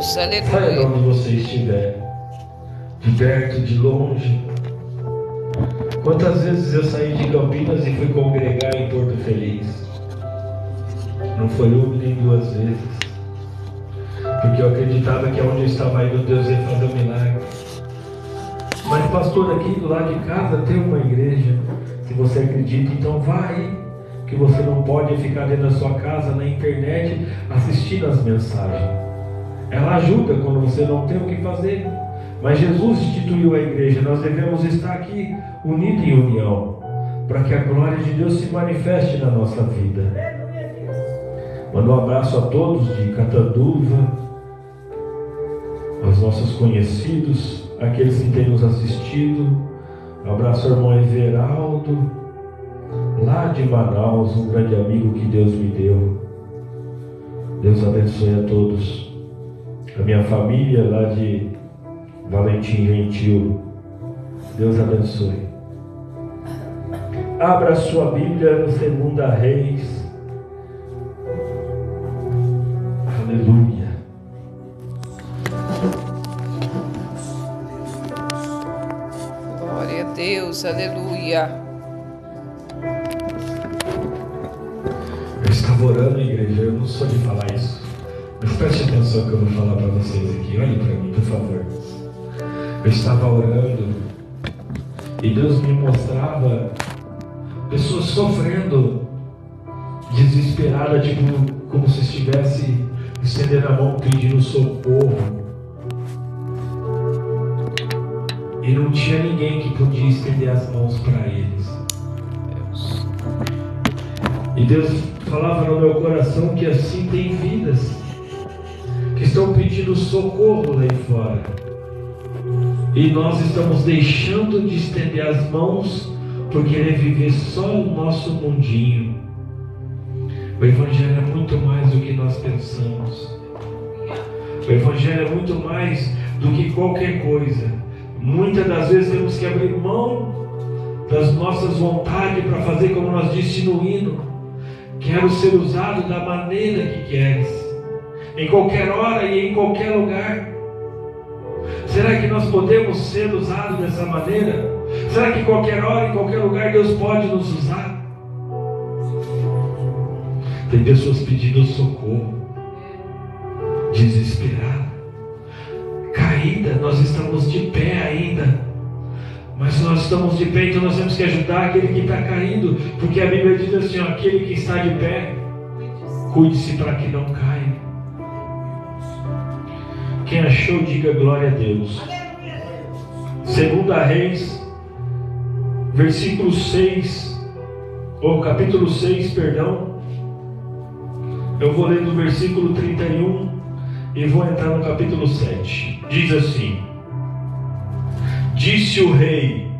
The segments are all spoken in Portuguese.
Saia de Aleluia. onde você estiver, de perto, de longe. Quantas vezes eu saí de Campinas e fui congregar em Porto Feliz? Não foi uma nem duas vezes, porque eu acreditava que onde eu estava indo, Deus ia fazer um milagre. Mas pastor, aqui do lado de casa tem uma igreja. Se você acredita, então vai. Que você não pode ficar dentro da sua casa, na internet, assistindo as mensagens. Ela ajuda quando você não tem o que fazer. Mas Jesus instituiu a igreja. Nós devemos estar aqui unidos em união, para que a glória de Deus se manifeste na nossa vida. Mando um abraço a todos de Catanduva, aos nossos conhecidos, aqueles que têm nos assistido. Um abraço ao irmão Everaldo, lá de Manaus, um grande amigo que Deus me deu. Deus abençoe a todos. A minha família lá de Valentim Gentil, Deus abençoe. Abra a sua Bíblia no 2 Reis. Aleluia. Glória a Deus, aleluia. Eu estava orando, igreja, eu não sou de falar isso, mas preste atenção que eu vou falar para vocês aqui. Olhe para mim, por favor. Eu estava orando e Deus me mostrava pessoas sofrendo, desesperada, tipo, como se estivesse estendendo a mão pedindo socorro. E não tinha ninguém que podia estender as mãos para eles. E Deus falava no meu coração que assim tem vidas que estão pedindo socorro lá fora. E nós estamos deixando de estender as mãos por querer viver só o nosso mundinho. O Evangelho é muito mais do que nós pensamos. O Evangelho é muito mais do que qualquer coisa. Muitas das vezes temos que abrir mão das nossas vontades para fazer como nós disse no hino. Quero ser usado da maneira que queres, em qualquer hora e em qualquer lugar. Será que nós podemos ser usados dessa maneira? Será que em qualquer hora, em qualquer lugar, Deus pode nos usar? Tem pessoas pedindo socorro, desesperadas, caída. Nós estamos de pé ainda, mas nós estamos de pé, então nós temos que ajudar aquele que está caído, porque a Bíblia diz assim, ó, aquele que está de pé, cuide-se para que não caia. Quem achou, diga glória a Deus. 2 Reis, versículo 6, ou capítulo 6, perdão. Eu vou ler do versículo 31 e vou entrar no capítulo 7. Diz assim: Disse o rei: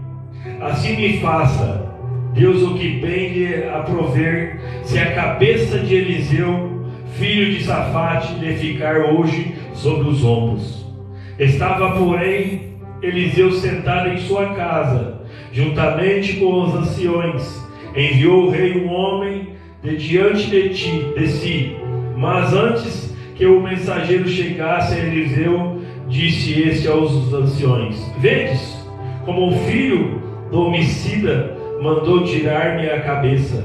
assim me faça Deus o que bem lhe aprover, se a cabeça de Eliseu, filho de Safate, lhe ficar hoje sobre os ombros. Estava, porém, Eliseu sentado em sua casa, juntamente com os anciões. Enviou o rei um homem de diante de si. Mas antes que o mensageiro chegasse a Eliseu, disse este aos anciões: Vedes como o filho do homicida mandou tirar-me a cabeça.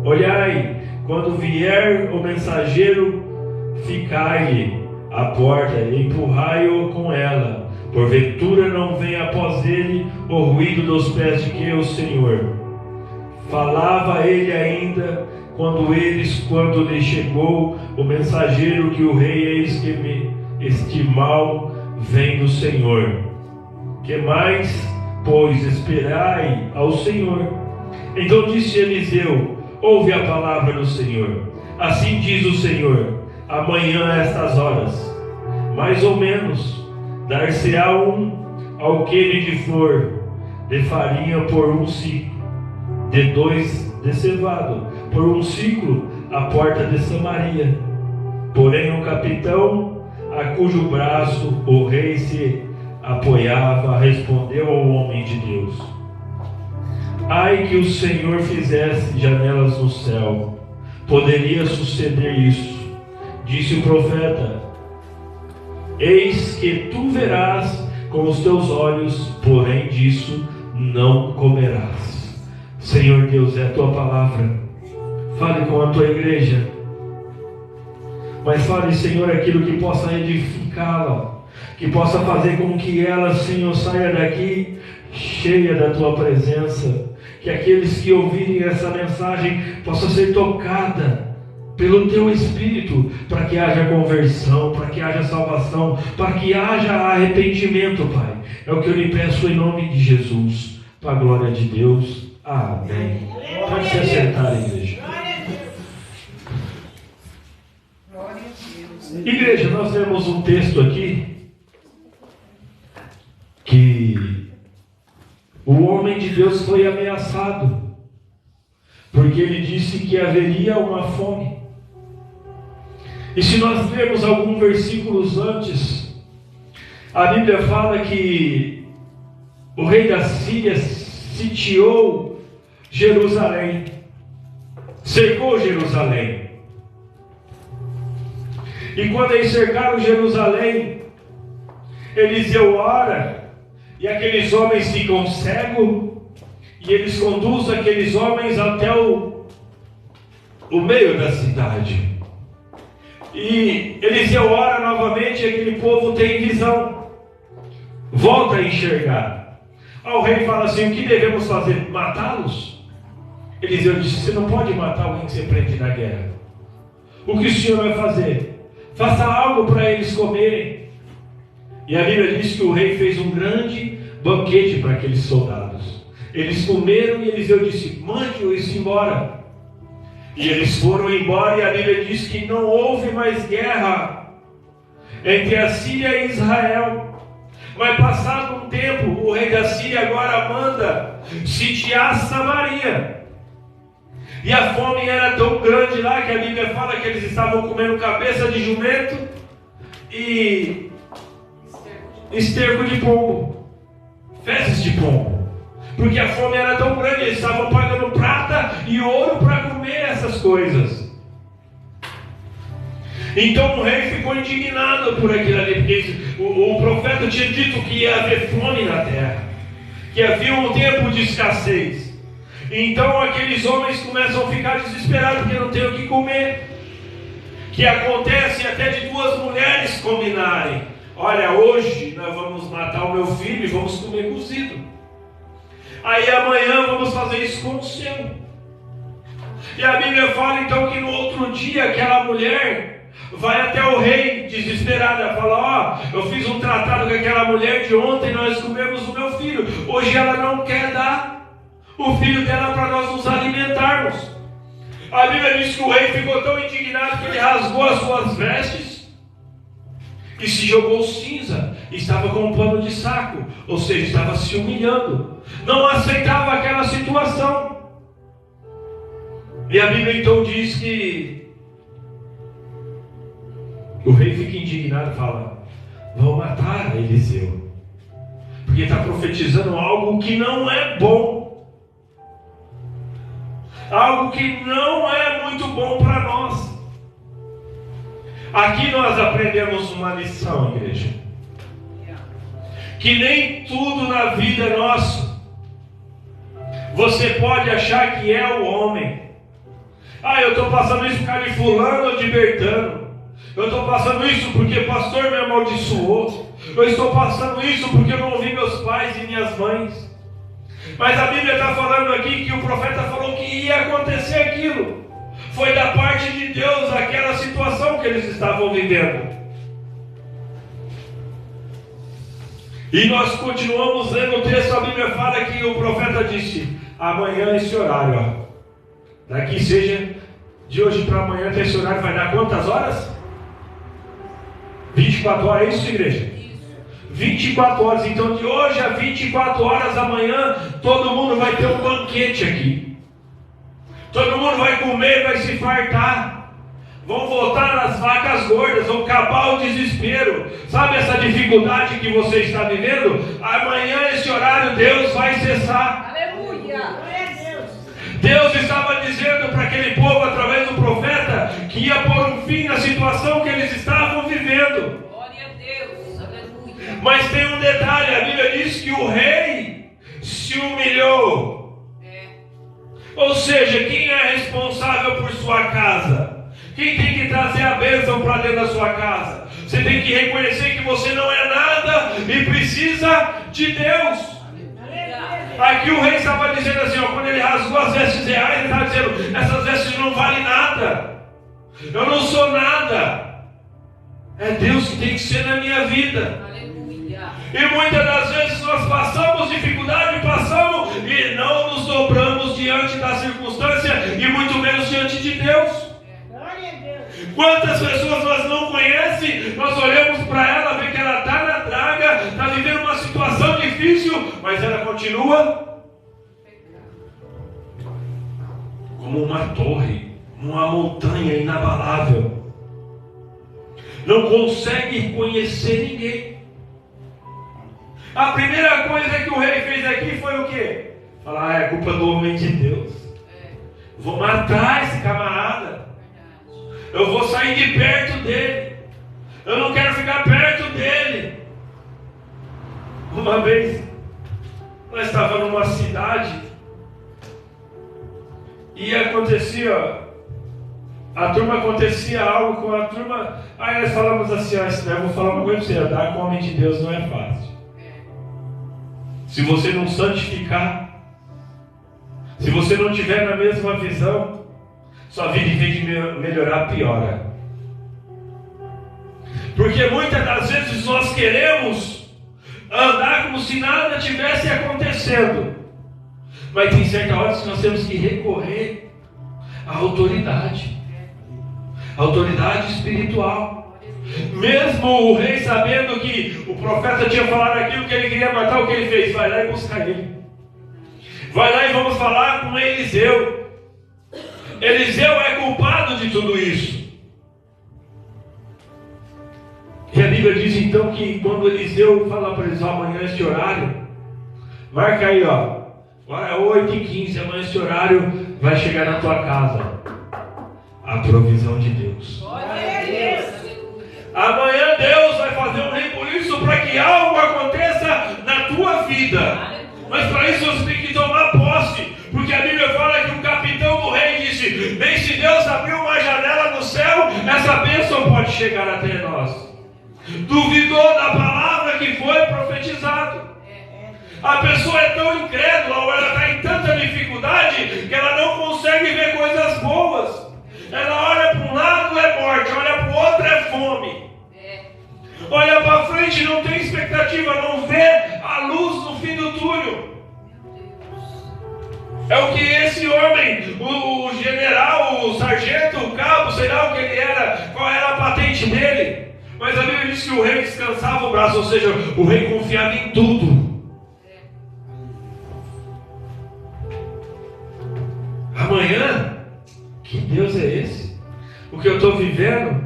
Olhai, quando vier o mensageiro, ficai-lhe à porta e empurrai-o com ela. Porventura não venha após ele o ruído dos pés de que o Senhor. Falava ele ainda, quando lhe chegou o mensageiro, que o rei este mal vem do Senhor. Que mais, pois, esperai ao Senhor? Então disse Eliseu: ouve a palavra do Senhor. Assim diz o Senhor: amanhã a estas horas, mais ou menos, dar-se-á ao alqueire de flor de farinha por um ciclo, de 2 de cevado por um ciclo à porta de Samaria. Porém o capitão, a cujo braço o rei se apoiava, respondeu ao homem de Deus: ai que o Senhor fizesse janelas no céu, poderia suceder isso. Disse o profeta: Eis que tu verás com os teus olhos, porém disso não comerás. Senhor Deus, é a tua palavra. Fale com a tua igreja, mas fale, Senhor, aquilo que possa edificá-la, que possa fazer com que ela, Senhor, saia daqui cheia da tua presença, que aqueles que ouvirem essa mensagem possam ser tocados pelo teu Espírito, para que haja conversão, para que haja salvação, para que haja arrependimento, Pai. É o que eu lhe peço em nome de Jesus, para a glória de Deus. Amém. Pode se acertar, igreja. Igreja, nós temos um texto aqui que o homem de Deus foi ameaçado, porque ele disse que haveria uma fome. E se nós lermos alguns versículos antes, a Bíblia fala que o rei da Síria sitiou Jerusalém, cercou Jerusalém. E quando eles cercaram Jerusalém, Eliseu ora, e aqueles homens ficam cegos, e eles conduzem aqueles homens até o meio da cidade. E Eliseu ora novamente, e aquele povo tem visão, volta a enxergar. O rei fala assim: o que devemos fazer? Matá-los? Eliseu disse: você não pode matar alguém que você prende na guerra. O que o Senhor vai fazer? Faça algo para eles comerem. E a Bíblia diz que o rei fez um grande banquete para aqueles soldados. Eles comeram e Eliseu disse: mande-os embora. E eles foram embora, e a Bíblia diz que não houve mais guerra entre a Síria e Israel. Mas passado um tempo, o rei da Síria agora manda sitiar Samaria. E a fome era tão grande lá que a Bíblia fala que eles estavam comendo cabeça de jumento e esterco de pombo, fezes de pombo. Porque a fome era tão grande, eles estavam pagando prata e ouro para comer essas coisas. Então o rei ficou indignado por aquilo ali, porque o profeta tinha dito que ia haver fome na terra, que havia um tempo de escassez. Então aqueles homens começam a ficar desesperados porque não tem o que comer. Que acontece até de duas mulheres combinarem: olha, hoje nós vamos matar o meu filho e vamos comer cozido. Aí amanhã vamos fazer isso com o seu. E a Bíblia fala então que no outro dia aquela mulher vai até o rei desesperada, fala: ó, eu fiz um tratado com aquela mulher de ontem, nós comemos o meu filho, hoje ela não quer dar o filho dela para nós nos alimentarmos. A Bíblia diz que o rei ficou tão indignado que ele rasgou as suas vestes e se jogou cinza, estava com um pano de saco, ou seja, estava se humilhando, não aceitava aquela situação. E a Bíblia então diz que o rei fica indignado e fala: vão matar Eliseu, porque está profetizando algo que não é bom, algo que não é muito bom para nós. Aqui nós aprendemos uma lição, igreja, que nem tudo na vida é nosso. Você pode achar que é o homem. Eu estou passando isso por causa de fulano ou de Bertano. Eu estou passando isso porque o pastor me amaldiçoou. Eu estou passando isso porque eu não ouvi meus pais e minhas mães. Mas a Bíblia está falando aqui que o profeta falou que ia acontecer aquilo. Foi da parte de Deus aquela situação que eles estavam vivendo. E nós continuamos lendo o texto. A Bíblia fala que o profeta disse: amanhã esse horário, daqui seja de hoje para amanhã, esse horário vai dar quantas horas? 24 horas, é isso, igreja? 24 horas, então de hoje a 24 horas amanhã, todo mundo vai ter um banquete aqui. Todo mundo vai comer, vai se fartar. Vão voltar as vacas gordas, vão acabar o desespero. Sabe essa dificuldade que você está vivendo? Amanhã, esse horário, Deus vai cessar. Aleluia! Deus estava dizendo para aquele povo, através do profeta, que ia pôr um fim na situação que eles estavam vivendo. Glória a Deus! Mas tem um detalhe, a Bíblia diz que o rei se humilhou. Ou seja, quem é responsável por sua casa? Quem tem que trazer a bênção para dentro da sua casa? Você tem que reconhecer que você não é nada e precisa de Deus. Aqui o rei estava dizendo assim, ó, quando ele rasgou as vestes reais, ele estava dizendo, essas vestes não valem nada. Eu não sou nada. É Deus que tem que ser na minha vida. Aleluia. E muitas das vezes nós passamos dificuldade, passamos e não nos dobramos diante da circunstância e muito menos diante de Deus. Quantas pessoas nós não conhecemos, nós olhamos para ela, vê que ela está na draga, está vivendo uma situação difícil, mas ela continua como uma torre, uma montanha inabalável. Não consegue conhecer ninguém. A primeira coisa que o rei fez aqui foi o quê? Falar, é culpa do homem de Deus. Vou matar esse camarada. Eu vou sair de perto dele. Eu não quero ficar perto dele. Uma vez, nós estávamos numa cidade e acontecia algo com a turma. Aí nós falamos assim, eu vou falar uma coisa para você, andar com o homem de Deus não é fácil. Se você não santificar, se você não tiver na mesma visão, sua vida, em vez de melhorar, piora. Porque muitas das vezes nós queremos andar como se nada tivesse acontecendo. Mas tem certas horas que nós temos que recorrer à autoridade. A autoridade espiritual. Mesmo o rei sabendo que o profeta tinha falado aquilo que ele queria matar, o que ele fez? Vai lá e buscar ele. Vai lá e vamos falar com Eliseu. Eliseu é culpado de tudo isso. E a Bíblia diz então que quando Eliseu fala para eles, amanhã este horário, marca aí, ó, agora é 8h15, amanhã este horário vai chegar na tua casa a provisão de Deus. Amanhã Deus vai fazer um rebuliço para que algo aconteça na tua vida. Mas para isso você tem que tomar posse, porque a Bíblia fala que o capitão do rei disse, bem, se Deus abrir uma janela no céu, essa bênção pode chegar até nós. Duvidou da palavra que foi profetizado. A pessoa é tão incrédula, ou ela está em tanta dificuldade, que ela não consegue ver coisas boas. Ela olha para um lado, é morte, olha para o outro, é fome. Olha para frente, não tem expectativa, não vê a luz no fim do túnel. É o que esse homem, o general, o sargento, o cabo, sei lá o que ele era, qual era a patente dele. Mas a Bíblia diz que o rei descansava o braço, ou seja, o rei confiava em tudo. Amanhã, que Deus é esse? O que eu estou vivendo,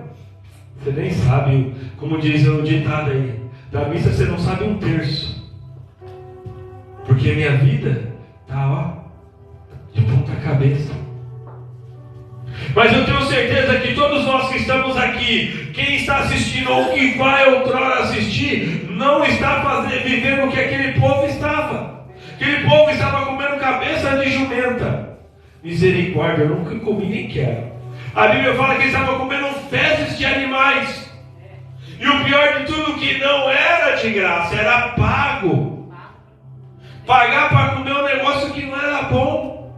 você nem sabe, como diz o ditado aí, da missa você não sabe um terço. Porque minha vida está de ponta cabeça. Mas eu tenho certeza que todos nós que estamos aqui, quem está assistindo ou que vai outrora assistir, não está vivendo o que aquele povo estava. Aquele povo estava comendo cabeça de jumenta. Misericórdia, eu nunca comi nem quero. A Bíblia fala que eles estavam comendo fezes de animais. E o pior de tudo, que não era de graça, era pago. Pagar para comer um negócio que não era bom.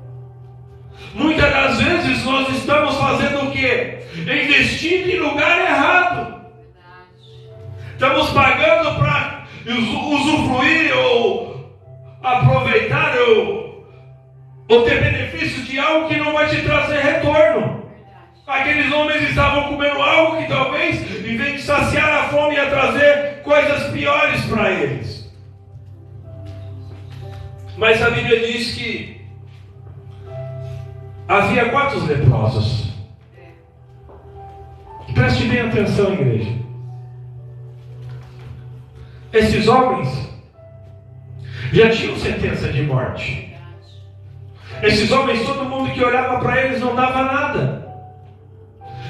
Muitas das vezes nós estamos fazendo o quê? Investindo em lugar errado. Estamos pagando para usufruir ou aproveitar ou ter benefício de algo que não vai te trazer retorno. Aqueles homens estavam comendo algo que talvez, em vez de saciar a fome, ia trazer coisas piores para eles. Mas a Bíblia diz que havia quantos leprosos? Preste bem atenção, igreja. Esses homens já tinham sentença de morte. Esses homens, todo mundo que olhava para eles não dava nada.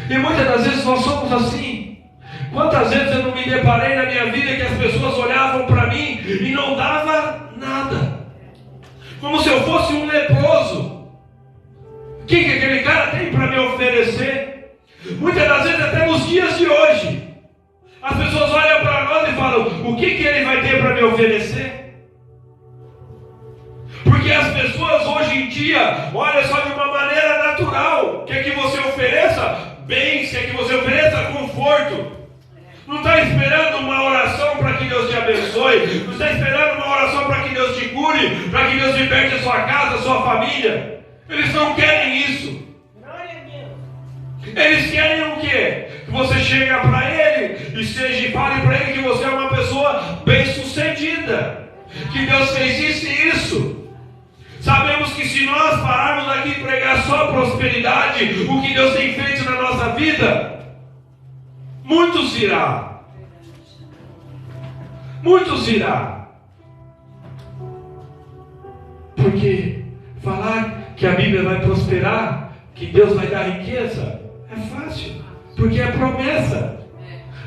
E muitas das vezes nós somos assim. Quantas vezes eu não me deparei na minha vida que as pessoas olhavam e não dava nada. Como se eu fosse um leproso. O que aquele cara tem para me oferecer? Muitas das vezes, até nos dias de hoje, as pessoas olham para nós e falam: o que ele vai ter para me oferecer? Porque as pessoas hoje em dia olham só de uma maneira natural. Quer que você ofereça bens, quer que você ofereça conforto. Não está esperando uma oração para que Deus te abençoe. Não está esperando uma oração para que Deus te cure, para que Deus liberte a sua casa, a sua família. Eles não querem isso. Eles querem o quê? Que você chegue para ele e fale para ele que você é uma pessoa bem-sucedida, que Deus fez isso e isso. Sabemos que se nós pararmos aqui e pregar só prosperidade, o que Deus tem feito na nossa vida, muitos virá. Muitos virá. Porque falar que a Bíblia vai prosperar, que Deus vai dar riqueza, é fácil, porque é promessa.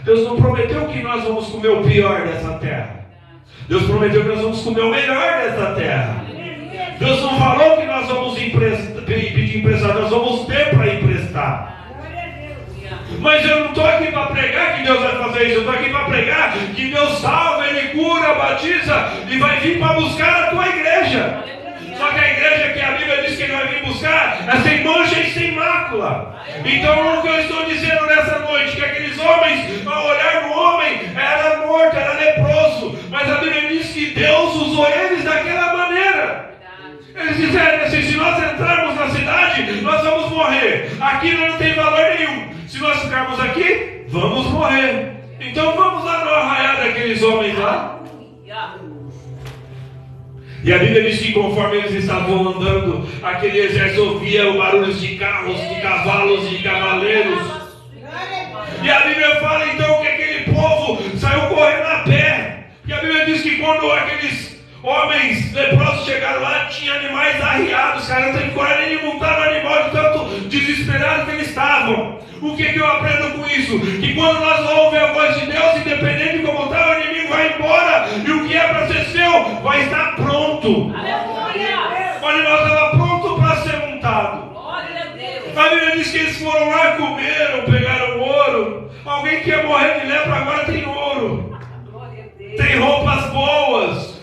Deus não prometeu que nós vamos comer o pior dessa terra. Deus prometeu que nós vamos comer o melhor dessa terra. Deus não falou que nós vamos pedir emprestado, nós vamos ter para emprestar. Mas eu não estou aqui para pregar que Deus vai fazer isso. Eu estou aqui para pregar que Deus salva, Ele cura, batiza e vai vir para buscar a tua igreja. Só que a igreja que a Bíblia diz que Ele vai vir buscar é sem mancha e sem mácula. Então o que eu estou dizendo nessa noite, que aqueles homens, ao olhar no homem, era morto, era leproso. Mas a Bíblia diz que Deus usou eles daquela maneira. Eles disseram assim: se nós entrarmos na cidade, nós vamos morrer. Aqui não tem valor nenhum. Se nós ficarmos aqui, vamos morrer. Então vamos lá no arraial daqueles homens lá. E a Bíblia diz que conforme eles estavam andando, aquele exército ouvia o barulho de carros, de cavalos e de cavaleiros. E a Bíblia fala então que aquele povo saiu correndo a pé. E a Bíblia diz que quando aqueles homens leprosos chegaram lá, tinha animais arriados. Os caras não têm coragem de montar no animal de tanto desesperado que eles estavam. O que eu aprendo com isso? Que quando nós ouvimos a voz de Deus, independente de como está, o inimigo vai embora. E o que é para ser seu vai estar pronto. Aleluia. O animal estava pronto para ser montado. Glória a Deus. A Bíblia diz que eles foram lá, comeram, pegaram ouro. Alguém que ia morrer de lepra agora tem ouro. Tem roupas boas.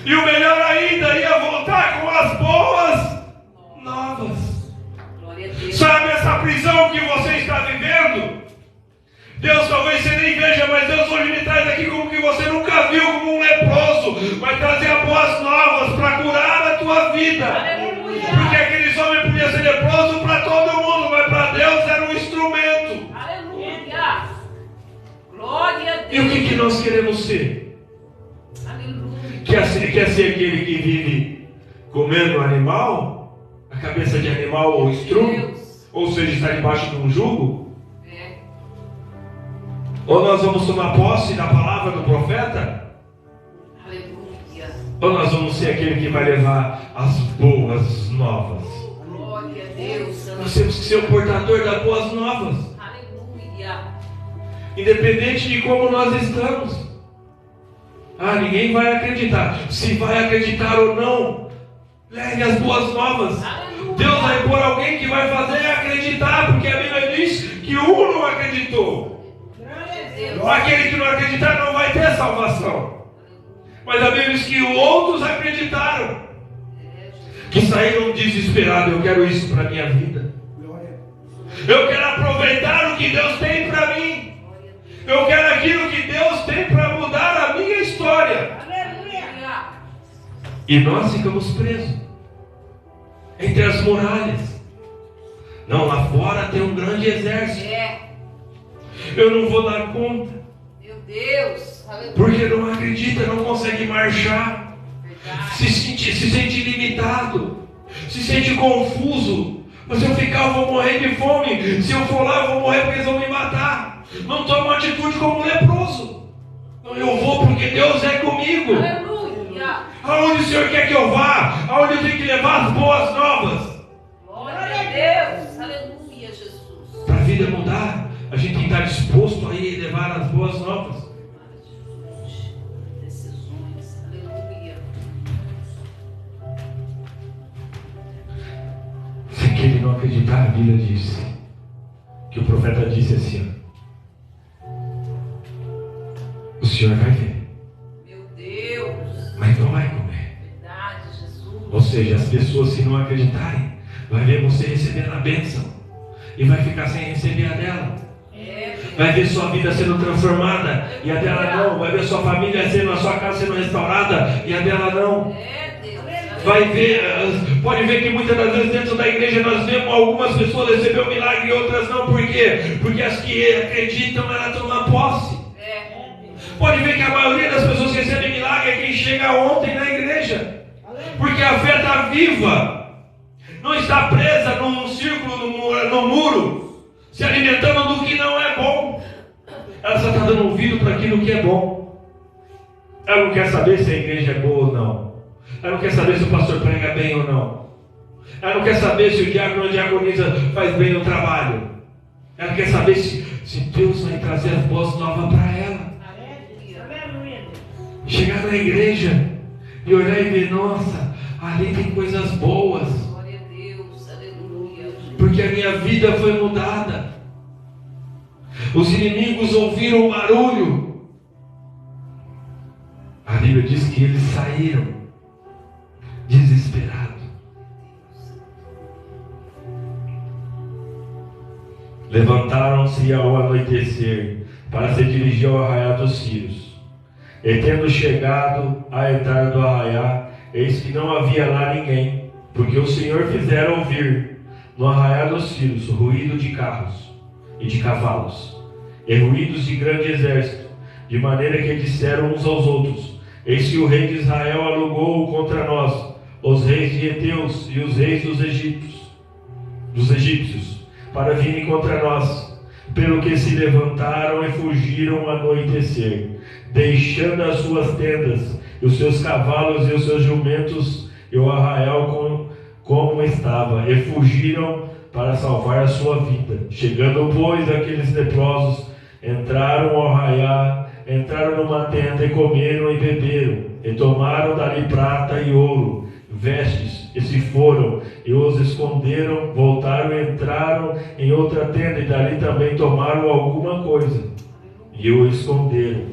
E o melhor ainda, ia voltar com as boas novas. Sabe essa prisão que você está vivendo? Deus talvez você nem veja, mas Deus hoje me traz aqui como que você nunca viu, como um leproso. Vai trazer boas novas para curar a tua vida. Aleluia. Porque aqueles homens podiam ser leprosos para todo mundo, mas para Deus era um instrumento. Aleluia. Glória a Deus. E o que nós queremos ser? Aleluia. Quer ser aquele que vive comendo animal? A cabeça de animal ou estrume? Ou seja, está debaixo de um jugo? Ou nós vamos tomar posse da palavra do profeta? Aleluia. Ou nós vamos ser aquele que vai levar as boas novas? Glória a Deus. Nós temos que ser o portador das boas novas. Aleluia. Independente de como nós estamos. Ninguém vai acreditar. Se vai acreditar ou não, leve as boas novas. Aleluia. Deus vai pôr alguém que vai fazer acreditar, porque a Bíblia diz que um não acreditou. Aquele que não acreditar não vai ter salvação. Mas a Bíblia diz que outros acreditaram, que saíram desesperados. Eu quero isso para a minha vida. Eu quero aproveitar o que Deus tem para mim. Eu quero aquilo que Deus tem para mudar a minha história. E nós ficamos presos entre as muralhas. Não, lá fora tem um grande exército. Eu não vou dar conta. Meu Deus. Porque não acredita, não consegue marchar. Se sente limitado. Se sente confuso. Se eu ficar, eu vou morrer de fome. Se eu for lá, eu vou morrer porque eles vão me matar. Não toma uma atitude como um leproso. Não, eu vou porque Deus é comigo. Aleluia. Aonde o Senhor quer que eu vá? Aonde eu tenho que levar as boas novas? Glória a Deus. Aleluia, Jesus. Para a vida mudar, a gente tem que estar disposto a ir levar as boas novas. acreditar, a Bíblia diz que o profeta disse assim: o senhor vai ver, Meu Deus. mas não vai comer. Verdade, Jesus. Ou seja, as pessoas, se não acreditarem, vai ver você recebendo a bênção e vai ficar sem receber a dela. Vai ver sua vida sendo transformada e a dela não. Vai ver sua família sendo, a sua casa sendo restaurada e a dela não. Vai ver, pode ver que muitas das vezes dentro da igreja nós vemos algumas pessoas receber o milagre e outras não. Por quê? Porque as que acreditam, elas tomam posse. Pode ver que a maioria das pessoas que recebem milagre é quem chega ontem na igreja. Porque a fé está viva. Não está presa num círculo, no muro, se alimentando do que não é bom. Ela só está dando ouvido para aquilo que é bom. Ela não quer saber se a igreja é boa ou não. Ela não quer saber se o pastor prega bem ou não. Ela não quer saber se o diácono ou a diaconisa faz bem o trabalho. Ela quer saber se Deus vai trazer as boas novas para ela. Chegar na igreja e olhar e ver, nossa, ali tem coisas boas. Glória a Deus, aleluia. Porque a minha vida foi mudada. Os inimigos ouviram o barulho. A Bíblia diz que eles saíram desesperados. Levantaram-se ao anoitecer para se dirigir ao arraial dos Círios. E tendo chegado à entrada do arraial, eis que não havia lá ninguém, porque o Senhor fizera ouvir no arraial dos Círios ruído de carros e de cavalos, e ruídos de grande exército, de maneira que disseram uns aos outros: eis que o rei de Israel alugou contra nós os reis de Heteus e os reis dos egípcios, para virem contra nós. Pelo que se levantaram e fugiram ao anoitecer, deixando as suas tendas, e os seus cavalos e os seus jumentos, e o arraial como estava, e fugiram para salvar a sua vida. Chegando, pois, aqueles leprosos, entraram ao arraial, entraram numa tenda, e comeram e beberam, e tomaram dali prata e ouro, vestes, e se foram, e os esconderam, voltaram e entraram em outra tenda, e dali também tomaram alguma coisa, e o esconderam.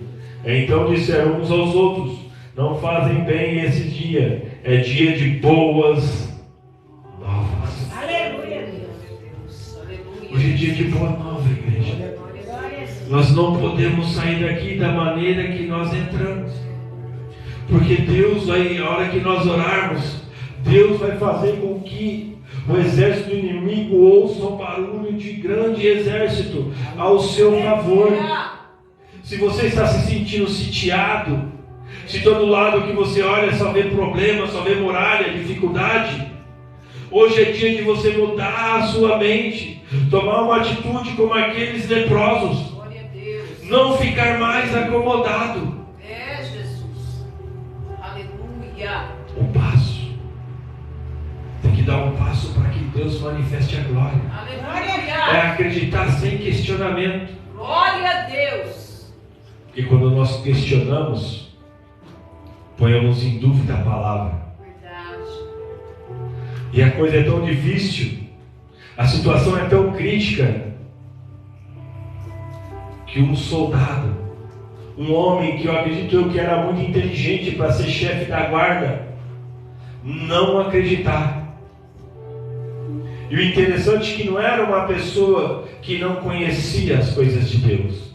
Então disseram uns aos outros: não fazem bem esse dia, é dia de boas novas. Aleluia. Hoje é dia de boa nova, igreja. Nós não podemos sair daqui da maneira que nós entramos, porque Deus vai, a hora que nós orarmos, Deus vai fazer com que o exército do inimigo ouça o barulho de grande exército ao seu favor. Se você está se sentindo sitiado, se todo lado que você olha só vê problema, só vê muralha, dificuldade, hoje é dia de você mudar a sua mente, tomar uma atitude como aqueles leprosos, não ficar mais acomodado. É, Jesus. Aleluia. Um passo. Tem que dar um passo para que Deus manifeste a glória. Aleluia. É acreditar sem questionamento. Glória a Deus. Porque quando nós questionamos, ponhamos em dúvida a palavra. Verdade. E a coisa é tão difícil, a situação é tão crítica, que um soldado, um homem que eu acredito que era muito inteligente para ser chefe da guarda, não acreditar. E o interessante é que não era uma pessoa que não conhecia as coisas de Deus.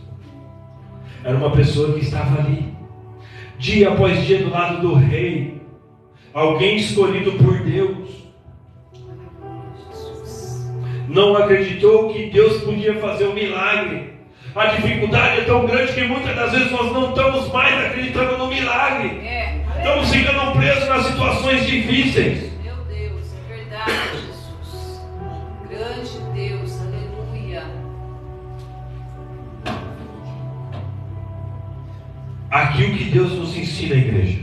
Era uma pessoa que estava ali, dia após dia, do lado do rei, alguém escolhido por Deus. Não acreditou que Deus podia fazer um milagre. A dificuldade é tão grande que muitas das vezes nós não estamos mais acreditando no milagre. Estamos ficando presos nas situações difíceis. Meu Deus, é verdade, Jesus. Grande Deus, aleluia. Aqui o que Deus nos ensina, igreja,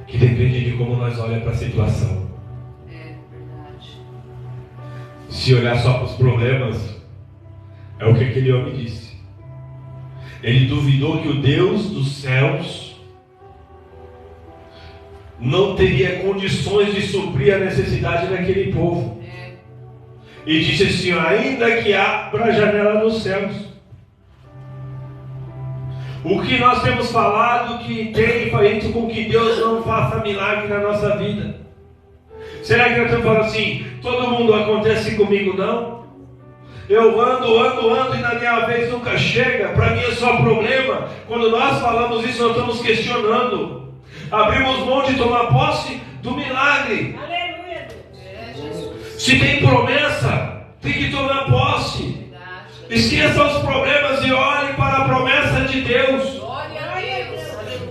que depende de como nós olhamos para a situação. Se olhar só para os problemas, é o que aquele homem disse. Ele duvidou que o Deus dos céus não teria condições de suprir a necessidade daquele povo. E disse assim: ainda que abra a janela dos céus. O que nós temos falado que tem feito com que Deus não faça milagre na nossa vida? Será que nós estamos falando assim, todo mundo acontece comigo? Não. Eu ando e na minha vez nunca chega. Para mim é só problema. Quando nós falamos isso, nós estamos questionando. Abrimos mão de tomar posse do milagre. Aleluia. Se tem promessa, tem que tomar posse. Esqueça os problemas e olhem para a promessa de Deus. Glória a Deus.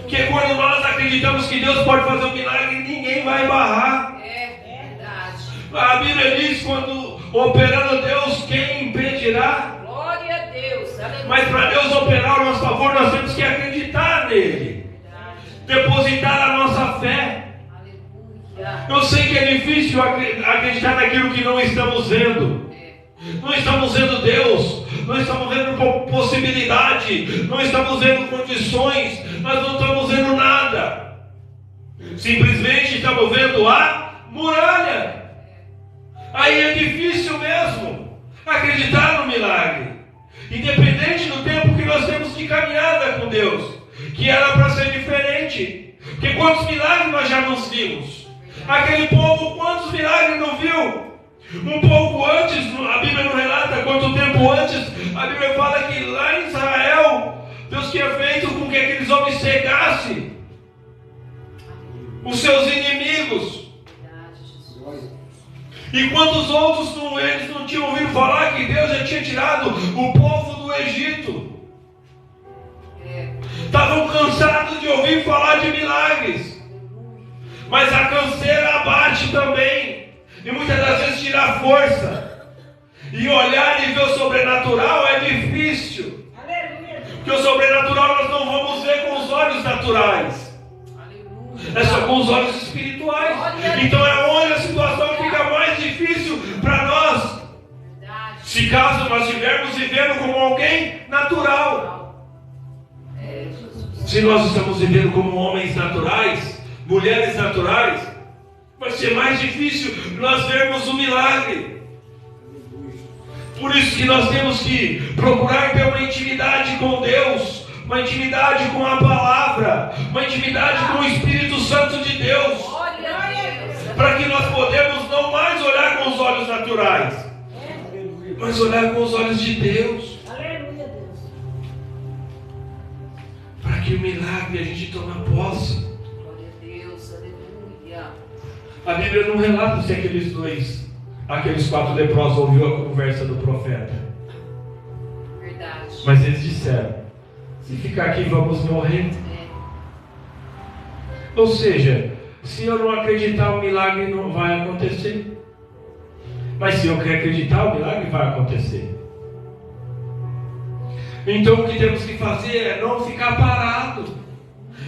Porque quando nós acreditamos que Deus pode fazer um milagre, ninguém vai barrar. É verdade. A Bíblia diz: quando operando Deus, quem impedirá? Glória a Deus. Aleluia. Mas para Deus operar ao nosso favor, nós temos que acreditar nele. Depositar a nossa fé. Aleluia. Eu sei que é difícil acreditar naquilo que não estamos vendo. Não estamos vendo Deus, não estamos vendo possibilidade, não estamos vendo condições, nós não estamos vendo nada. Simplesmente estamos vendo a muralha. Aí é difícil mesmo acreditar no milagre. Independente do tempo que nós temos de caminhada com Deus, que era para ser diferente. Porque quantos milagres nós já não vimos? Aquele povo, quantos milagres não viu? Um pouco antes, a Bíblia não relata quanto tempo antes, a Bíblia fala que lá em Israel, Deus tinha feito com que aqueles homens cegassem os seus inimigos. E quantos outros eles não tinham ouvido falar que Deus já tinha tirado o povo do Egito? Estavam cansados de ouvir falar de milagres. Mas a canseira abate também. E muitas das vezes tirar força. E olhar e ver o sobrenatural é difícil. Aleluia. Porque o sobrenatural nós não vamos ver com os olhos naturais. É só com os olhos espirituais. Então é onde a situação fica mais difícil para nós. Se caso nós estivermos vivendo como alguém natural. Se nós estamos vivendo como homens naturais, mulheres naturais, vai ser mais difícil nós vermos o milagre. Por isso que nós temos que procurar ter uma intimidade com Deus, uma intimidade com a palavra, uma intimidade com o Espírito Santo de Deus, para que nós podemos não mais olhar com os olhos naturais, mas olhar com os olhos de Deus. Aleluia, Deus. Para que o milagre a gente tome posse. Glória a Deus. Aleluia. A Bíblia não relata se aqueles 4 leprosos ouviu a conversa do profeta. Verdade. Mas eles disseram: se ficar aqui vamos morrer. Ou seja, se eu não acreditar, o milagre não vai acontecer. Mas se eu quero acreditar, o milagre vai acontecer. Então o que temos que fazer é não ficar parado,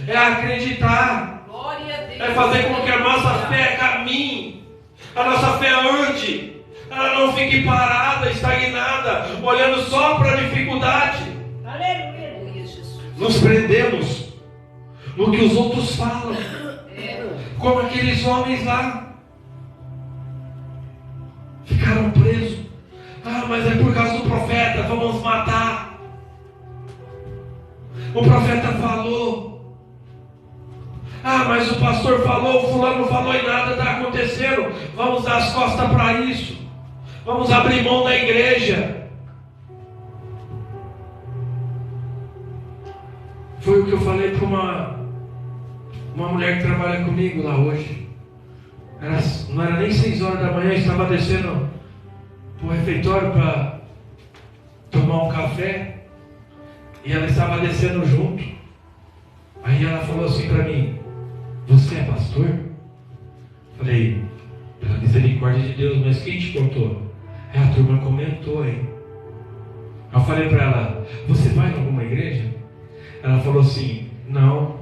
é acreditar, Glória a Deus. é fazer com que a nossa fé caminhe, a nossa fé ande, ela não fique parada, estagnada, olhando só para a dificuldade. Aleluia. Aleluia, Jesus. Nos prendemos no que os outros falam, como aqueles homens lá ficaram presos. Ah, mas é por causa do profeta, vamos matar. O profeta falou. Ah, mas o pastor falou, o fulano falou e nada está acontecendo. Vamos dar as costas para isso. Vamos abrir mão da igreja. Foi o que eu falei para uma mulher que trabalha comigo lá hoje. Não era nem 6 horas da manhã, estava descendo para o refeitório para tomar um café. E ela estava descendo junto. Aí ela falou assim para mim: você é pastor? Falei: pela misericórdia de Deus, mas quem te contou? A turma comentou, hein? Eu falei para ela: você vai em alguma igreja? Ela falou assim: não,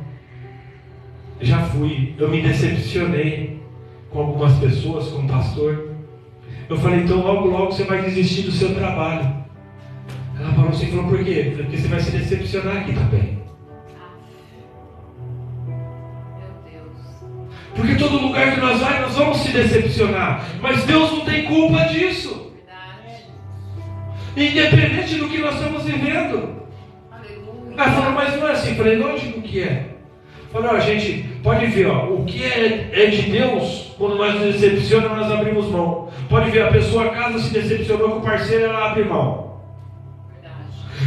já fui, eu me decepcionei com algumas pessoas, com o pastor. Eu falei: então logo você vai desistir do seu trabalho. Ela falou assim, por quê? Eu falei: porque você vai se decepcionar aqui também. Porque todo lugar que nós vamos, nós vamos se decepcionar. Mas Deus não tem culpa disso. Independente do que nós estamos vivendo. Ah, falou, mas não é assim. Falei, lógico que é. Falei, ó, gente, pode ver, ó, o que é de Deus, quando nós nos decepcionamos, nós abrimos mão. Pode ver, a pessoa casa se decepcionou com o parceiro, ela abre mão.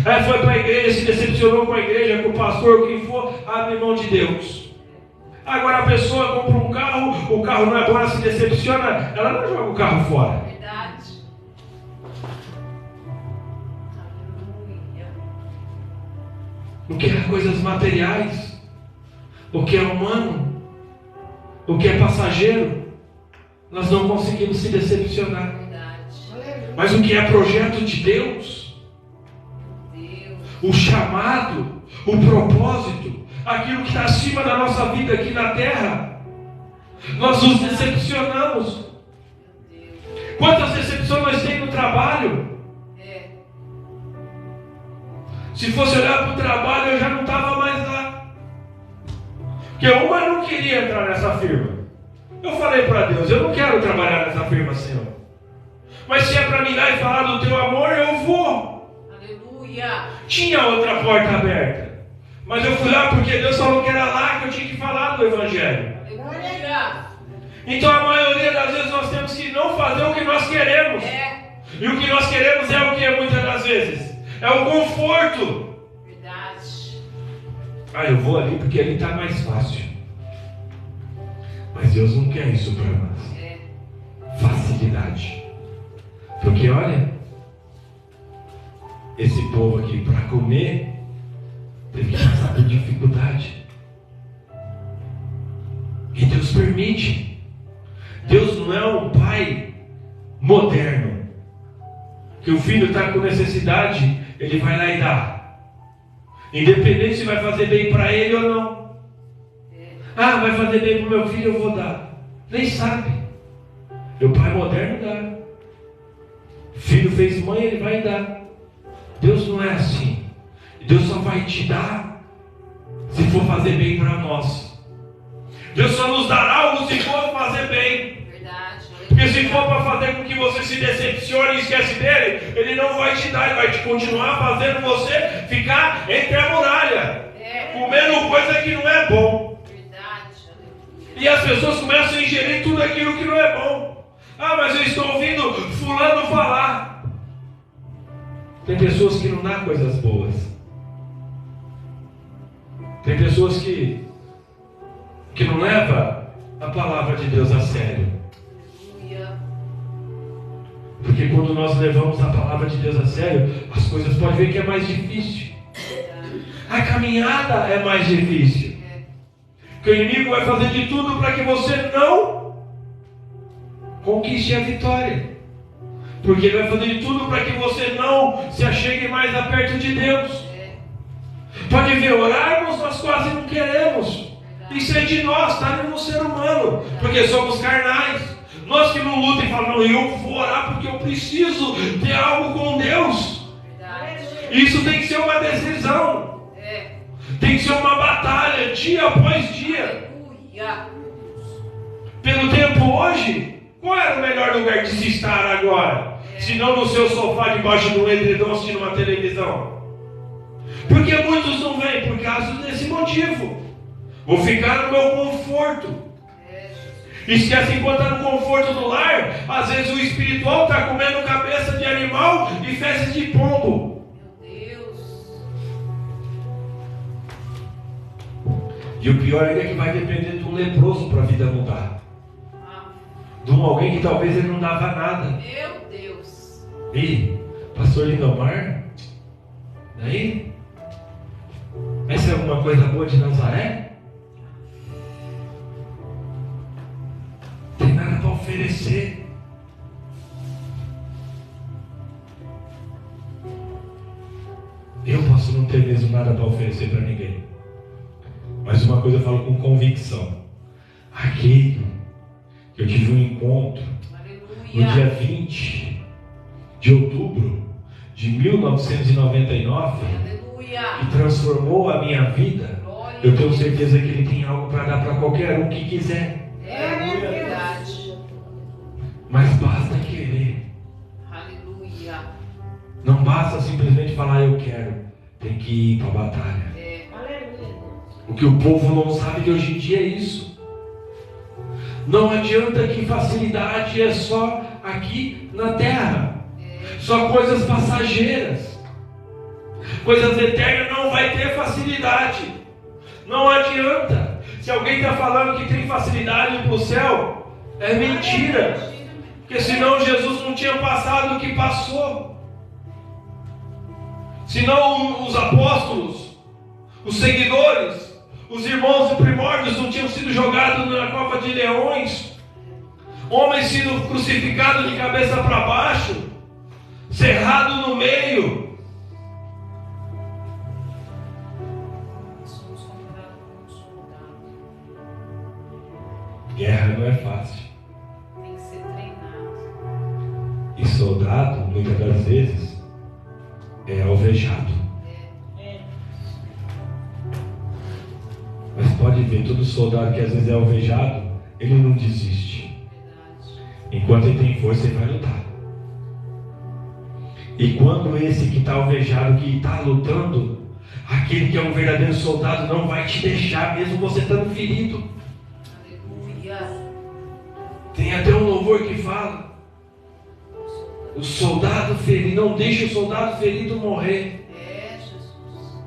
Aí foi para a igreja, se decepcionou com a igreja, com o pastor, quem for, abre mão de Deus. Agora a pessoa compra um carro, o carro não é bom, ela se decepciona, ela não joga o carro fora. Verdade. Aleluia. O que é coisas materiais, o que é humano, o que é passageiro, nós não conseguimos se decepcionar. Verdade. Mas o que é projeto de Deus, o chamado, o propósito, aquilo que está acima da nossa vida aqui na terra, nós nos decepcionamos. Quantas decepções nós temos no trabalho? Se fosse olhar para o trabalho, eu já não estava mais lá. Porque uma não queria entrar nessa firma. Eu falei para Deus, eu não quero trabalhar nessa firma, Senhor. Mas se é para me dar e falar do teu amor, eu vou. Tinha outra porta aberta, mas eu fui lá porque Deus falou que era lá que eu tinha que falar do Evangelho. Então a maioria das vezes nós temos que não fazer o que nós queremos. E o que nós queremos é o que muitas das vezes? É o conforto. Verdade. Ah, eu vou ali porque ali está mais fácil. Mas Deus não quer isso para nós. Facilidade. Porque olha, esse povo aqui, para comer, teve que passar por dificuldade. E Deus permite. Deus não é um pai moderno, que o filho está com necessidade, ele vai lá e dá. Independente se vai fazer bem para ele ou não. Ah, vai fazer bem para o meu filho, eu vou dar. Nem sabe. Meu pai moderno dá. Filho fez mãe, ele vai dar. Deus não é assim. Deus só vai te dar se for fazer bem para nós. Deus só nos dará algo se for fazer bem. Verdade. Porque se for para fazer com que você se decepcione e esquece dele, ele não vai te dar, ele vai te continuar fazendo você ficar entre a muralha, comendo coisa que não é bom. Verdade. E as pessoas começam a ingerir tudo aquilo que não é bom. Ah, mas eu estou ouvindo fulano falar. Tem pessoas que não dão coisas boas. Tem pessoas que não levam a palavra de Deus a sério. Porque quando nós levamos a palavra de Deus a sério, as coisas podem ver que é mais difícil. A caminhada é mais difícil. Porque o inimigo vai fazer de tudo para que você não conquiste a vitória. Porque ele vai fazer de tudo para que você não se achegue mais a perto de Deus. Pode ver, orarmos nós quase não queremos. Isso é de nós, está no ser humano. Porque somos carnais. Nós que não lutam e falam, não, eu vou orar porque eu preciso ter algo com Deus. Isso tem que ser uma decisão. Tem que ser uma batalha, dia após dia. Pelo tempo hoje, qual era o melhor lugar de se estar agora? Se não no seu sofá debaixo de um edredom assistindo uma televisão. Porque muitos não vêm por causa desse motivo. Vou ficar no meu conforto. Esquece, enquanto está no conforto do lar, às vezes o espiritual está comendo cabeça de animal e fezes de pombo. Meu Deus. E o pior é que vai depender de um leproso para a vida mudar. De alguém que talvez ele não dava nada. Meu Deus. E pastor Lindomar, aí? Essa é alguma coisa boa de Nazaré? Tem nada para oferecer. Eu posso não ter mesmo nada para oferecer para ninguém. Mas uma coisa eu falo com convicção. Aquele que eu tive um encontro no dia 20 de outubro de 1999, que transformou a minha vida, eu tenho certeza que ele tem algo para dar para qualquer um que quiser. É verdade. Mas basta querer. Aleluia. Não basta simplesmente falar eu quero. Tem que ir para a batalha. Aleluia. O que o povo não sabe de hoje em dia é isso. Não adianta que facilidade é só aqui na terra. Só coisas passageiras. Coisas eternas não vai ter facilidade. Não adianta. Se alguém está falando que tem facilidade para o céu, é mentira. Porque senão Jesus não tinha passado o que passou. Senão os apóstolos, os seguidores, os irmãos de primórdios não tinham sido jogados na cova de leões. Homens sendo crucificados de cabeça para baixo, cerrado no meio. Somos comparados com um soldado. Guerra não é fácil. Tem que ser treinado. E soldado, muitas das vezes, é alvejado. Mas pode ver, todo soldado que às vezes é alvejado, ele não desiste. Enquanto ele tem força, ele vai lutar. E quando esse que está alvejado, que está lutando, aquele que é um verdadeiro soldado não vai te deixar, mesmo você estando ferido. Aleluia. Tem até um louvor que fala: o soldado ferido, não deixa o soldado ferido morrer. É, Jesus.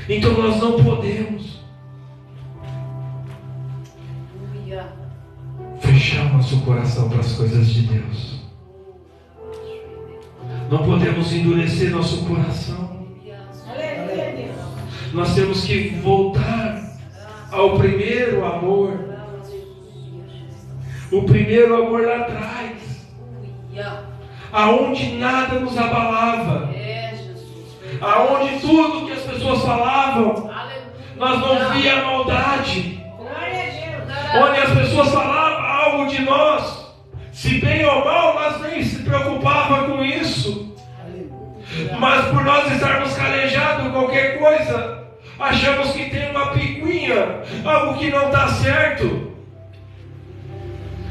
Então nós não podemos Aleluia. fechar o nosso coração para as coisas de Deus. Não podemos endurecer nosso coração. Aleluia, Deus. Nós temos que voltar ao primeiro amor. O primeiro amor lá atrás, aonde nada nos abalava, É, Jesus. aonde tudo que as pessoas falavam, Aleluia. nós não via maldade. Glória a Deus. Onde as pessoas falavam algo de nós, se bem ou mal, nós nem se preocupava com isso. Mas por nós estarmos calejados, qualquer coisa, achamos que tem uma picuinha, algo que não está certo.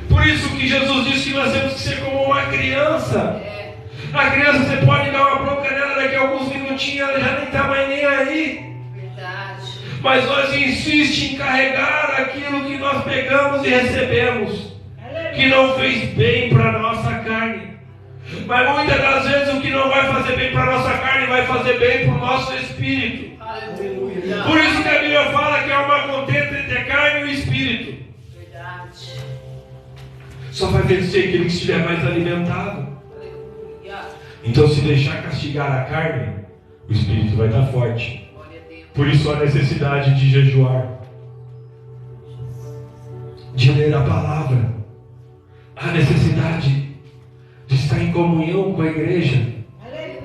Por isso que Jesus disse que nós temos que ser como uma criança. A criança, você pode dar uma bronca nela, daqui a alguns minutinhos ela já nem está mais nem aí. Verdade. Mas nós insistimos em carregar aquilo que nós pegamos e recebemos, que não fez bem para a nossa carne. Mas muitas das vezes o que não vai fazer bem para a nossa carne vai fazer bem para o nosso espírito. Aleluia. Por isso que a Bíblia fala que é uma contenda entre a carne e o espírito. Verdade. Só vai vencer aquele que estiver mais alimentado. Aleluia. Então, se deixar castigar a carne, o espírito vai estar forte. Glória a Deus. Por isso a necessidade de jejuar, de ler a palavra, a necessidade de estar em comunhão com a igreja.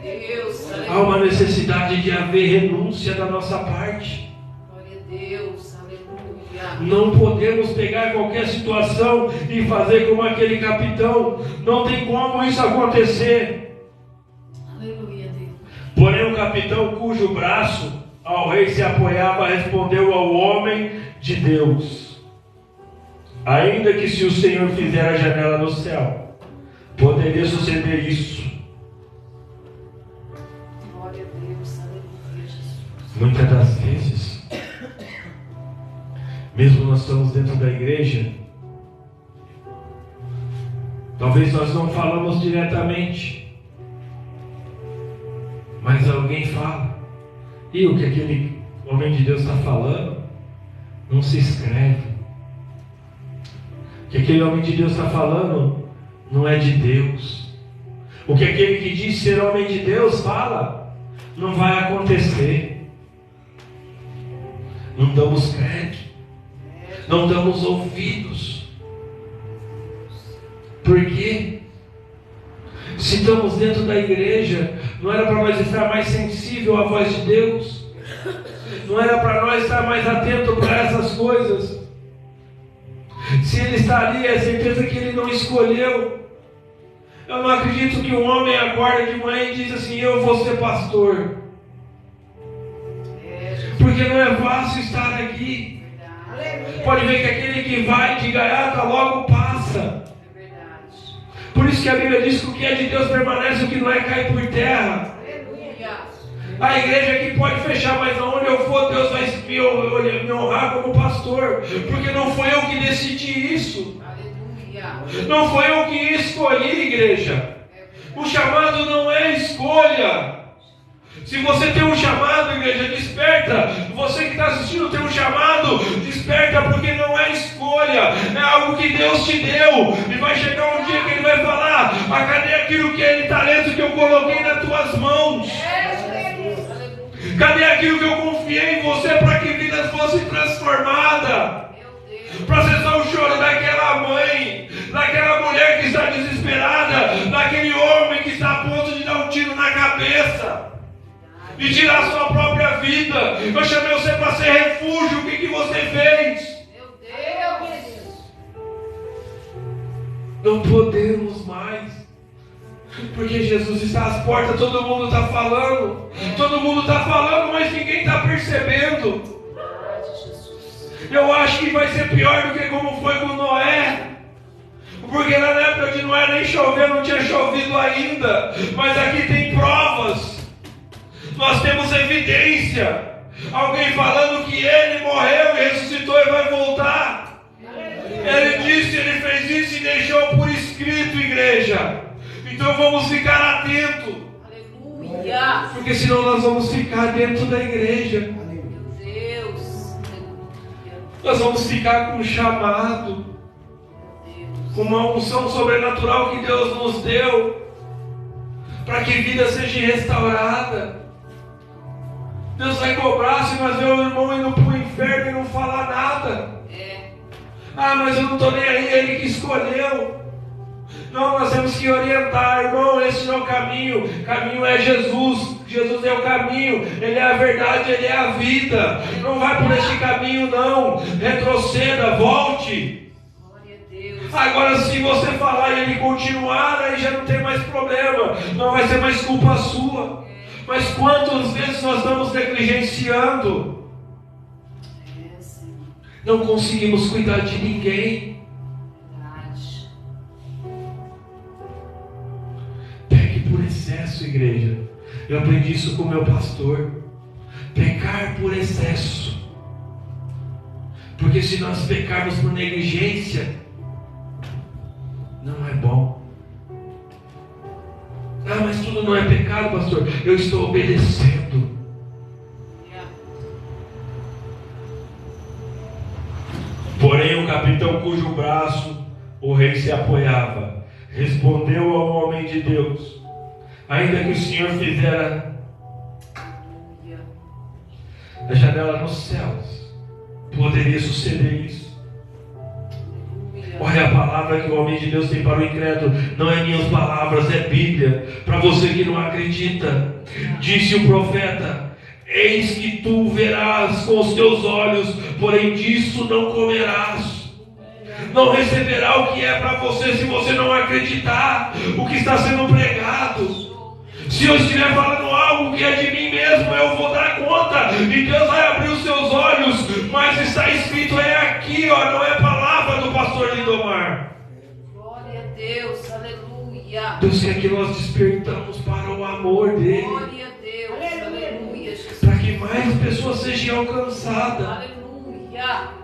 Deus. Há uma necessidade de haver renúncia da nossa parte. Glória a Deus. Aleluia. Não podemos pegar qualquer situação e fazer como aquele capitão. Não tem como isso acontecer. Aleluia, Deus. Porém, o capitão cujo braço ao rei se apoiava respondeu ao homem de Deus: ainda que se o Senhor fizer a janela no céu, poderia suceder isso. Glória a Deus. Aleluia, Jesus. Muitas das vezes, mesmo nós estamos dentro da igreja, talvez nós não falamos diretamente, mas alguém fala. E o que aquele homem de Deus está falando não se escreve. O que aquele homem de Deus está falando não é de Deus. O que aquele que diz ser homem de Deus fala não vai acontecer. Não damos crédito, não damos ouvidos. Por quê? Se estamos dentro da igreja, não era para nós estar mais sensível à voz de Deus? Não era para nós estar mais atento para essas coisas? Se Ele está ali, é certeza que Ele não escolheu. Eu não acredito que um homem acorda de manhã e diz assim: eu vou ser pastor. Porque não é fácil estar aqui. Pode ver que aquele que vai de gaiata logo passa. É verdade. Por isso que a Bíblia diz que o que é de Deus permanece, o que não é cai por terra. Aleluia. A igreja aqui pode fechar, mas aonde eu for, Deus vai me honrar como pastor. Porque não foi eu que decidi isso. Aleluia. Não foi eu que escolhi, igreja. O chamado não é escolha. Se você tem um chamado, igreja, desperta. Você que está assistindo tem um chamado, desperta, porque não é escolha. É algo que Deus te deu. E vai chegar um dia que Ele vai falar: cadê aquilo que é talento que eu coloquei nas tuas mãos? Cadê aquilo que eu confiei em você para que vidas fossem transformadas? Para cessar o choro daquela mãe, daquela mulher que está desesperada, daquele homem que está a ponto de dar um tiro na cabeça e tirar a sua própria vida. Eu chamei você para ser refúgio. O que você fez? Meu Deus. Não podemos mais, porque Jesus está às portas. Todo mundo está falando, mas ninguém está percebendo. Eu acho que vai ser pior do que como foi com Noé. Porque na época de Noé nem choveu, não tinha chovido ainda. Mas aqui tem provas. Nós temos evidência. Alguém falando que ele morreu e ressuscitou e vai voltar. Ele disse, ele fez isso e deixou por escrito, igreja. Então vamos ficar atentos. Aleluia. Porque senão nós vamos ficar dentro da igreja. Nós vamos ficar com um chamado, com uma unção sobrenatural que Deus nos deu, para que a vida seja restaurada. Deus vai cobrar se nós ver o irmão indo para o inferno e não falar nada. Mas eu não estou nem aí, ele que escolheu. Não, nós temos que orientar, irmão, esse não é o caminho. O caminho é Jesus. Jesus é o caminho, Ele é a verdade, Ele é a vida. Não vai por este caminho não. Retroceda, volte. Glória a Deus. Agora se você falar e ele continuar, aí já não tem mais problema. Não vai ser mais culpa sua. Mas quantas vezes nós estamos negligenciando? Não conseguimos cuidar de ninguém. Verdade. Peque por excesso, igreja. Eu aprendi isso com o meu pastor. Pecar por excesso. Porque se nós pecarmos por negligência, não é bom. Mas tudo não é pecado, pastor. Eu estou obedecendo. Porém o capitão cujo braço o rei se apoiava respondeu ao homem de Deus: ainda que o Senhor fizera a janela nos céus, poderia suceder isso? Olha a palavra que o homem de Deus tem para o incrédulo. Não é minhas palavras, é Bíblia. Para você que não acredita, disse o profeta: eis que tu verás com os teus olhos, porém disso não comerás. Não receberá o que é para você se você não acreditar o que está sendo pregado. Se eu estiver falando algo que é de mim mesmo, eu vou dar conta e Deus vai abrir os seus olhos. Mas está escrito, é aqui, não é palavra do pastor Lindomar. Glória a Deus, aleluia. Deus quer que nós despertamos para o amor dele. Glória a Deus, aleluia, Jesus. Para que mais pessoas sejam alcançadas. Aleluia.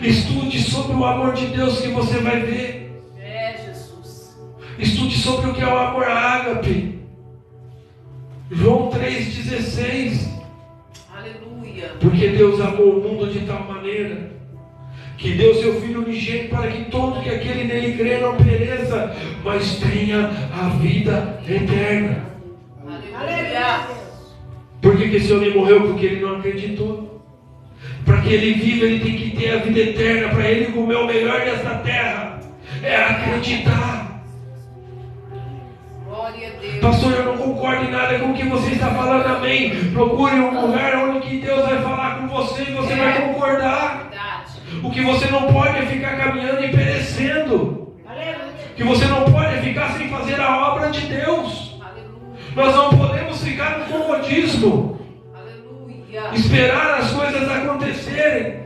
Estude sobre o amor de Deus que você vai ver. Jesus. Estude sobre o que é o amor ágape. João 3,16. Aleluia. Porque Deus amou o mundo de tal maneira que deu seu Filho unigênito para que todo que aquele nele crê não pereça, mas tenha a vida eterna. Aleluia. Por que esse homem morreu? Porque ele não acreditou. Para que ele viva, ele tem que ter a vida eterna. Para ele comer o melhor desta terra é acreditar. Glória a Deus. Pastor, eu não concordo em nada com o que você está falando, amém. Procure um lugar onde que Deus vai falar com você e você vai concordar. Verdade. O que você não pode é ficar caminhando e perecendo. O que você não pode é ficar sem fazer a obra de Deus. Aleluia. Nós não podemos ficar no comodismo, Aleluia. esperar as coisas acontecerem.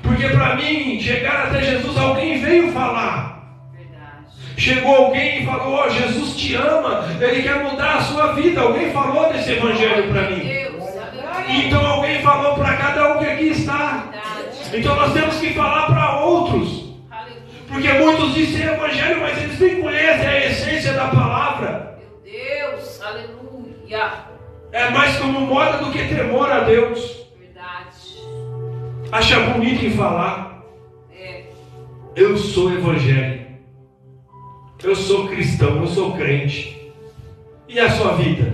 Porque para mim, chegar até Jesus, alguém veio falar. Verdade. Chegou alguém e falou: oh, Jesus te ama, Ele quer mudar a sua vida. Alguém falou desse evangelho para mim. Deus, aleluia. Então alguém falou para cada um que aqui está. Verdade. Então nós temos que falar para outros. Aleluia. Porque muitos dizem evangelho, mas eles nem conhecem a essência da palavra. Meu Deus, aleluia. É mais como moda do que temor a Deus. Verdade. Acha bonito em falar. É. Eu sou evangélico. Eu sou cristão, eu sou crente. E a sua vida?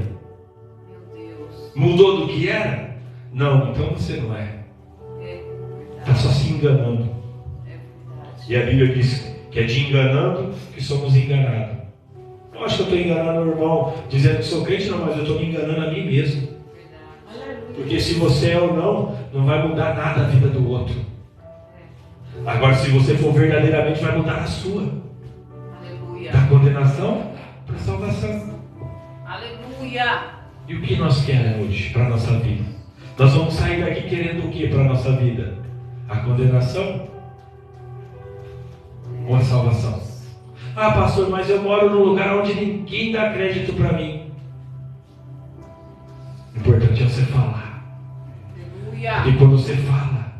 Meu Deus. Mudou do que era? Não, então você não é. É Está verdade. só se enganando. É verdade. E a Bíblia diz que é de enganando que somos enganados. Eu acho que eu estou enganando o irmão dizendo que sou crente, não, mas eu estou me enganando a mim mesmo. Verdade. Aleluia. Porque se você é ou não, não vai mudar nada a vida do outro. Agora, se você for verdadeiramente, vai mudar a sua. Aleluia. Da condenação para a salvação. Aleluia. E o que nós queremos hoje para a nossa vida? Nós vamos sair daqui querendo o que para a nossa vida? A condenação ou a salvação? Ah, pastor, mas eu moro num lugar onde ninguém dá crédito para mim. O importante é você falar. Aleluia. Porque quando você fala,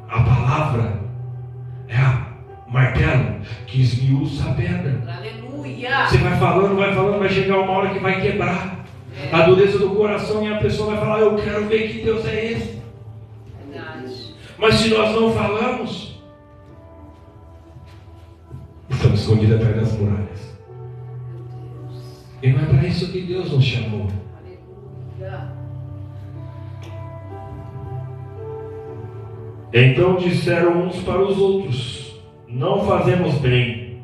a palavra é a martelo que esmiuça a pedra. Aleluia. Você vai falando, vai chegar uma hora que vai quebrar a dureza do coração e a pessoa vai falar: eu quero ver que Deus é esse. Verdade. Mas se nós não falamos, estamos escondidos atrás das muralhas. Meu Deus. E não é para isso que Deus nos chamou. Aleluia. Então disseram uns para os outros: não fazemos bem.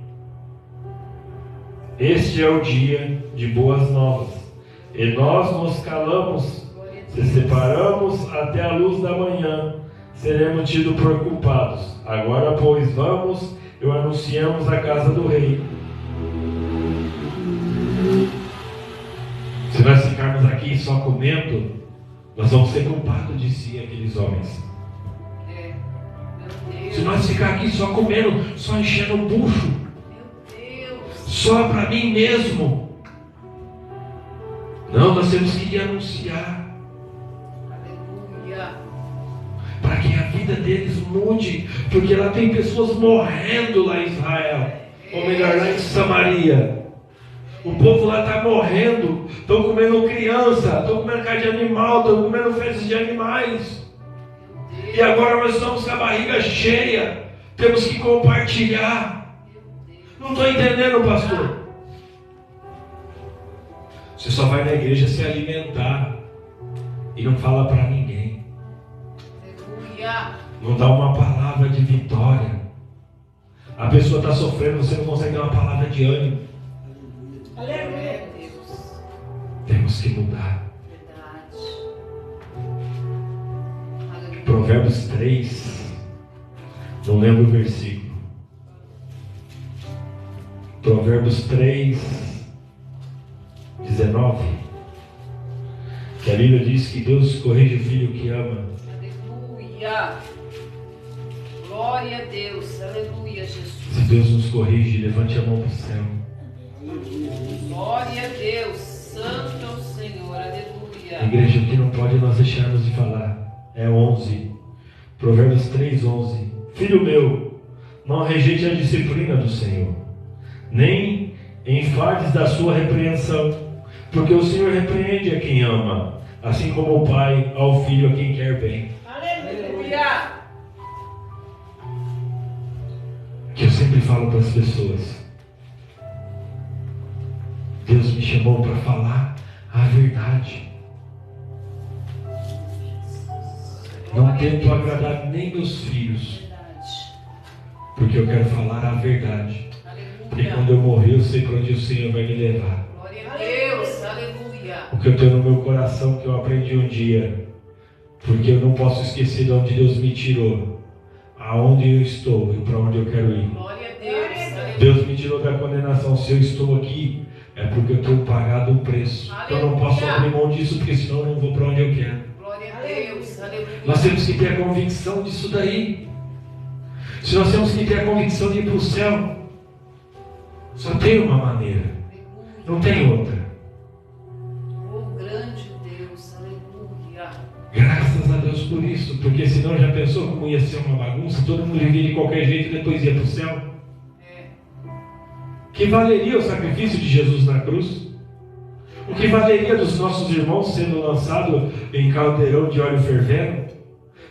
Este é o dia de boas novas. E nós nos calamos, se separamos até a luz da manhã, seremos tidos por culpados. Agora, pois, vamos e anunciamos a casa do rei. Se nós ficarmos aqui só comendo, nós vamos ser culpados de si, aqueles homens. É. Meu Deus. Se nós ficar aqui só comendo, só enchendo o bucho, Meu Deus. só para mim mesmo. Não, nós temos que anunciar Aleluia. para que a vida deles mude, porque lá tem pessoas morrendo lá em Israel, ou melhor, lá em Samaria. O povo lá está morrendo, estão comendo criança, estão comendo carne de animal, estão comendo fezes de animais. E agora nós estamos com a barriga cheia, temos que compartilhar. Não estou entendendo, pastor. Você só vai na igreja se alimentar e não fala para ninguém. Aleluia. Não dá uma palavra de vitória. A pessoa está sofrendo, você não consegue dar uma palavra de ânimo. Aleluia. Deus. Temos que mudar. Verdade. Aleluia. Provérbios 3, não lembro o versículo. Provérbios 3, 19, que a Bíblia diz que Deus corrige o filho que ama. Aleluia. Glória a Deus. Aleluia, Jesus. Se Deus nos corrige, levante a mão para o céu. Glória a Deus. Santo é o Senhor. Aleluia. Igreja, o que não pode nós deixarmos de falar é 11. Provérbios 3, 11. Filho meu, não rejeite a disciplina do Senhor, nem enfades da sua repreensão, porque o Senhor repreende a quem ama, assim como o pai ao filho a quem quer bem. Aleluia. Aleluia. Que eu sempre falo para as pessoas: Deus me chamou para falar a verdade. Não tento agradar nem meus filhos, Verdade. porque eu quero falar a verdade. Porque Aleluia. quando eu morrer, eu sei para onde o Senhor vai me levar. Glória a Deus. Aleluia. O que eu tenho no meu coração, que eu aprendi um dia, porque eu não posso esquecer de onde Deus me tirou, aonde eu estou e para onde eu quero ir. Glória a Deus. Aleluia. Deus me tirou da condenação. Se eu estou aqui, é porque eu tenho pagado um preço. Eu não posso abrir mão disso, porque senão eu não vou para onde eu quero. Glória a Deus, aleluia. Nós temos que ter a convicção disso daí. Se nós temos que ter a convicção de ir para o céu, só tem uma maneira, não tem outra. Oh, grande Deus, aleluia. Graças a Deus por isso, porque senão já pensou como ia ser uma bagunça, todo mundo vivia de qualquer jeito e depois ia para o céu? Que valeria o sacrifício de Jesus na cruz? O que valeria dos nossos irmãos sendo lançado em caldeirão de óleo fervendo?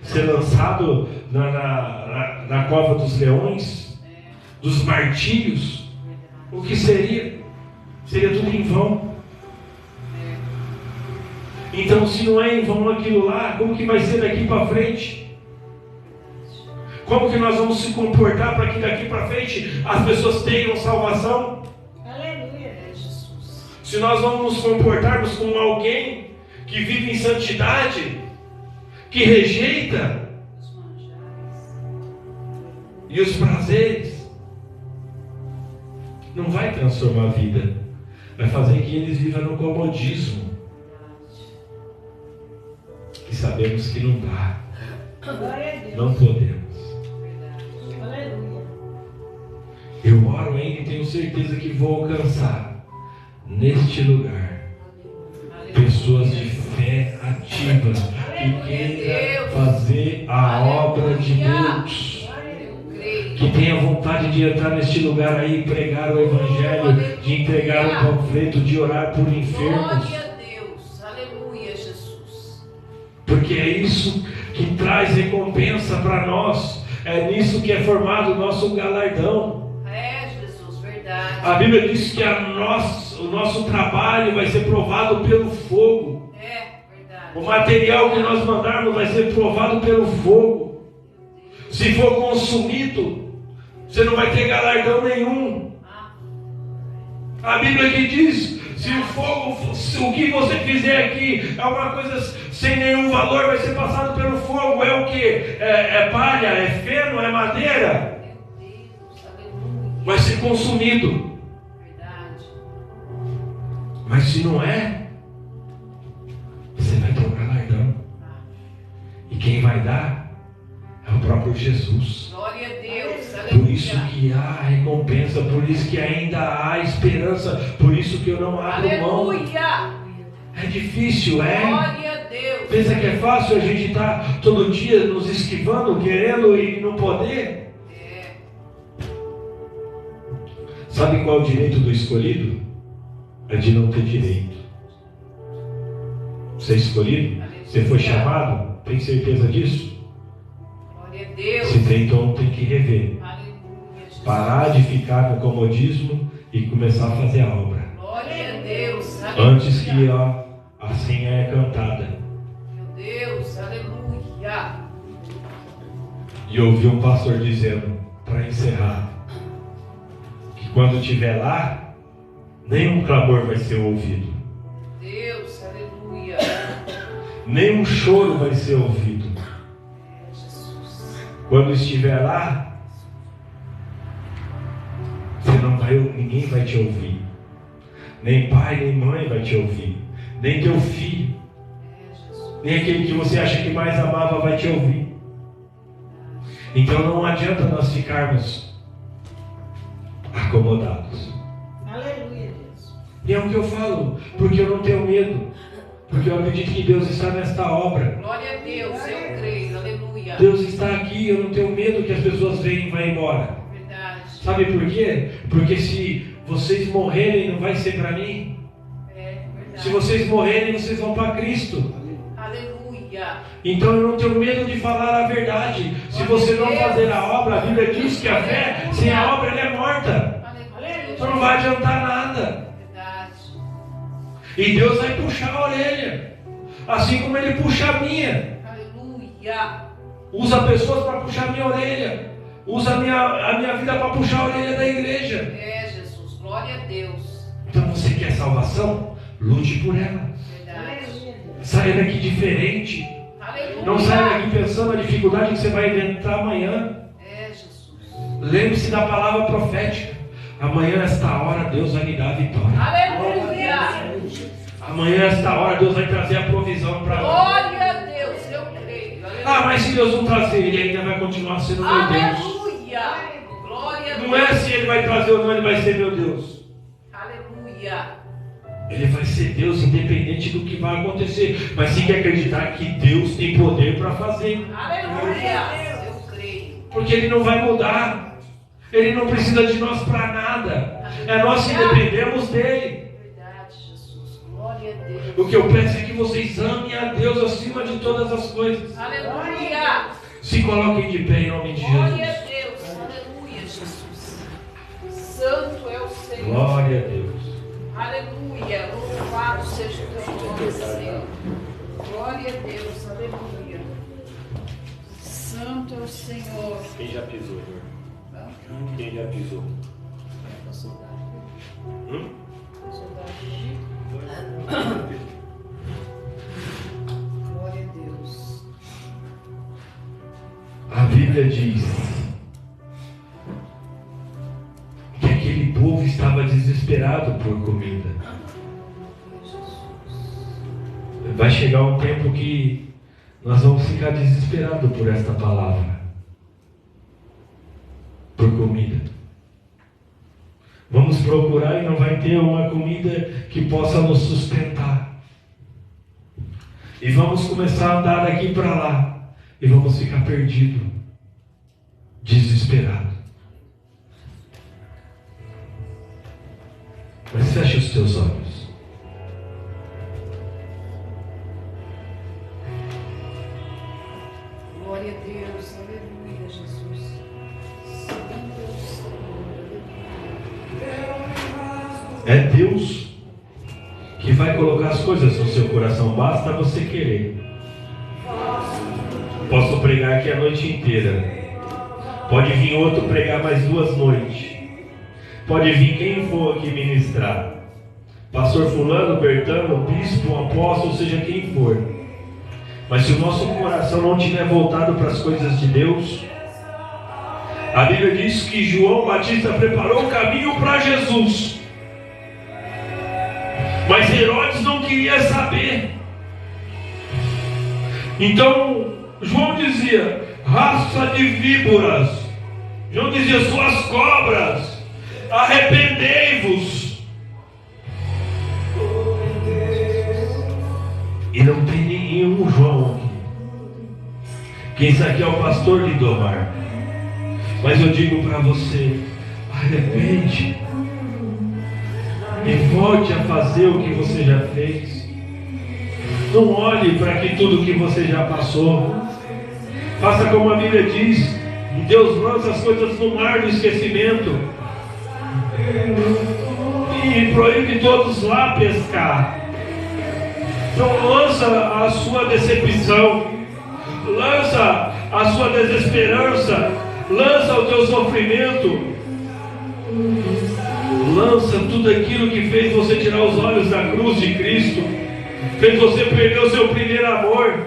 Ser lançado na cova dos leões? Dos martírios? O que seria? Seria tudo em vão. Então, se não é em vão aquilo lá, como que vai ser daqui para frente? Como que nós vamos se comportar para que daqui para frente as pessoas tenham salvação? Aleluia. Jesus. Se nós vamos nos comportarmos como alguém que vive em santidade, que rejeita Os manjares. e os prazeres, não vai transformar a vida, vai fazer que eles vivam no comodismo, que sabemos que não dá, Glória a Deus. não podemos. Aleluia. Eu oro ainda e tenho certeza que vou alcançar neste lugar pessoas de fé ativa que queiram fazer a obra de Deus, Eu creio. que tenha vontade de entrar neste lugar aí, pregar o evangelho, de entregar um panfleto, de orar por enfermos, Glória a Deus, aleluia, Jesus. porque é isso que traz recompensa para nós, é nisso que é formado o nosso galardão. É, Jesus, verdade. A Bíblia diz que o nosso trabalho vai ser provado pelo fogo. É, verdade. O material que nós mandarmos vai ser provado pelo fogo. Se for consumido, você não vai ter galardão nenhum. A Bíblia que diz, se o fogo, se o que você fizer aqui é uma coisa sem nenhum valor, vai ser passado pelo fogo. É o que? É palha, é feno, é madeira. Meu Deus, aleluia. Vai ser consumido. Verdade. Mas se não é, você vai ter um galardão. E quem vai dar é o próprio Jesus. Glória a Deus, Por isso aleluia. que há recompensa, por isso que ainda há esperança, por isso que eu não abro mão. Aleluia. É difícil, é? Glória a Deus. Pensa que é fácil a gente estar todo dia nos esquivando, querendo e não poder? É. Sabe qual é o direito do escolhido? É de não ter direito. Você é escolhido? Você foi chamado? Tem certeza disso? Glória a Deus. Se tem, então tem que rever. Aleluia, Jesus. Parar de ficar no comodismo e começar a fazer a obra. Glória a Deus. Antes que Aleluia. a senha é cantada. Meu Deus, aleluia. E eu ouvi um pastor dizendo, para encerrar, que quando estiver lá, nenhum clamor vai ser ouvido. Deus, aleluia. Nenhum choro vai ser ouvido. É, Jesus. Quando estiver lá, ninguém vai te ouvir. Nem pai, nem mãe vai te ouvir. Nem teu filho. É, Jesus. Nem aquele que você acha que mais amava vai te ouvir. Então não adianta nós ficarmos acomodados. Aleluia, Deus. E é o que eu falo, porque eu não tenho medo. Porque eu acredito que Deus está nesta obra. Glória a Deus, eu creio, aleluia. Deus está aqui, eu não tenho medo que as pessoas venham e vão embora. Verdade. Sabe por quê? Porque se vocês morrerem, não vai ser para mim. É verdade. Se vocês morrerem, vocês vão para Cristo. Aleluia. Então eu não tenho medo de falar a verdade. Se você não fazer a obra, a Bíblia diz que a fé, sem a obra, ela é morta. Aleluia. Então não vai adiantar nada. Verdade. E Deus vai puxar a orelha, assim como Ele puxa a minha. Aleluia. Usa pessoas para puxar a minha orelha. Usa a minha vida para puxar a orelha da igreja. É, Jesus, glória a Deus. Então você quer salvação? Lute por ela. Verdade. Aleluia, Deus. Saia daqui diferente. Aleluia. Não saia daqui pensando na dificuldade que você vai enfrentar amanhã. É, Jesus. Lembre-se da palavra profética. Amanhã, esta hora, Deus vai me dar a vitória. Aleluia. Amanhã, esta hora, Deus vai trazer a provisão para mim. Glória a Deus. Ah, mas se Deus não trazer, Ele ainda vai continuar sendo meu Deus. Aleluia. Glória a Deus. Não é se Ele vai trazer ou não, Ele vai ser meu Deus. Aleluia. Ele vai ser Deus independente do que vai acontecer. Mas tem que acreditar que Deus tem poder para fazer. Aleluia. Eu creio. Porque Ele não vai mudar. Ele não precisa de nós para nada. É nós que dependemos dEle. Verdade, Jesus. Glória a Deus. O que eu peço é que vocês amem a Deus acima de todas as coisas. Aleluia. Se coloquem de pé em nome de Glória a Jesus. Deus. Aleluia, Jesus. Santo é o Senhor. Glória a Deus. Aleluia. Louvado seja o teu nome, Senhor. Glória a Deus. Aleluia. Santo é o Senhor. Quem já pisou, irmão? Quem já pisou? Glória a Deus. A Bíblia diz que aquele povo estava desesperado por comida. Vai chegar um tempo que nós vamos ficar desesperados por esta palavra, por comida. Vamos procurar e não vai ter uma comida que possa nos sustentar. E vamos começar a andar daqui para lá e vamos ficar perdidos, desesperados. Mas feche os teus olhos. Glória a Deus, aleluia, Jesus. Santo é o Senhor, aleluia. É Deus que vai colocar as coisas no seu coração, basta você querer. Posso pregar aqui a noite inteira. Pode vir outro pregar mais 2 noites. Pode vir quem for aqui ministrar. Pastor fulano, Bertano, bispo, apóstolo, seja quem for. Mas se o nosso coração não estiver voltado para as coisas de Deus, a Bíblia diz que João Batista preparou o caminho para Jesus. Mas Herodes não queria saber. Então João dizia: raça de víboras. João dizia: suas cobras, arrependei-vos. E não tem nenhum João aqui. Quem está aqui é o pastor Lindomar. Mas eu digo para você: arrepende e volte a fazer o que você já fez. Não olhe para tudo que você já passou. Faça como a Bíblia diz: Deus lança as coisas no mar do esquecimento e proíbe todos lá pescar. Então lança a sua decepção, lança a sua desesperança, lança o teu sofrimento, lança tudo aquilo que fez você tirar os olhos da cruz de Cristo, fez você perder o seu primeiro amor,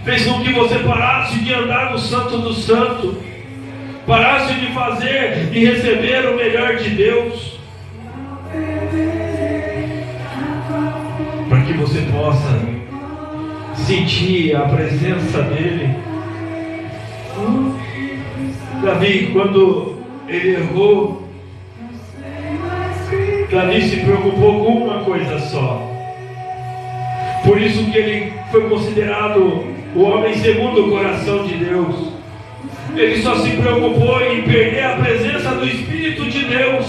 fez com que você parasse de andar no Santo do Santo, parasse de fazer e receber o melhor de Deus, para que você possa sentir a presença dEle. Davi, quando ele errou, Davi se preocupou com uma coisa só. Por isso que ele foi considerado o homem segundo o coração de Deus. Ele só se preocupou em perder a presença do Espírito de Deus.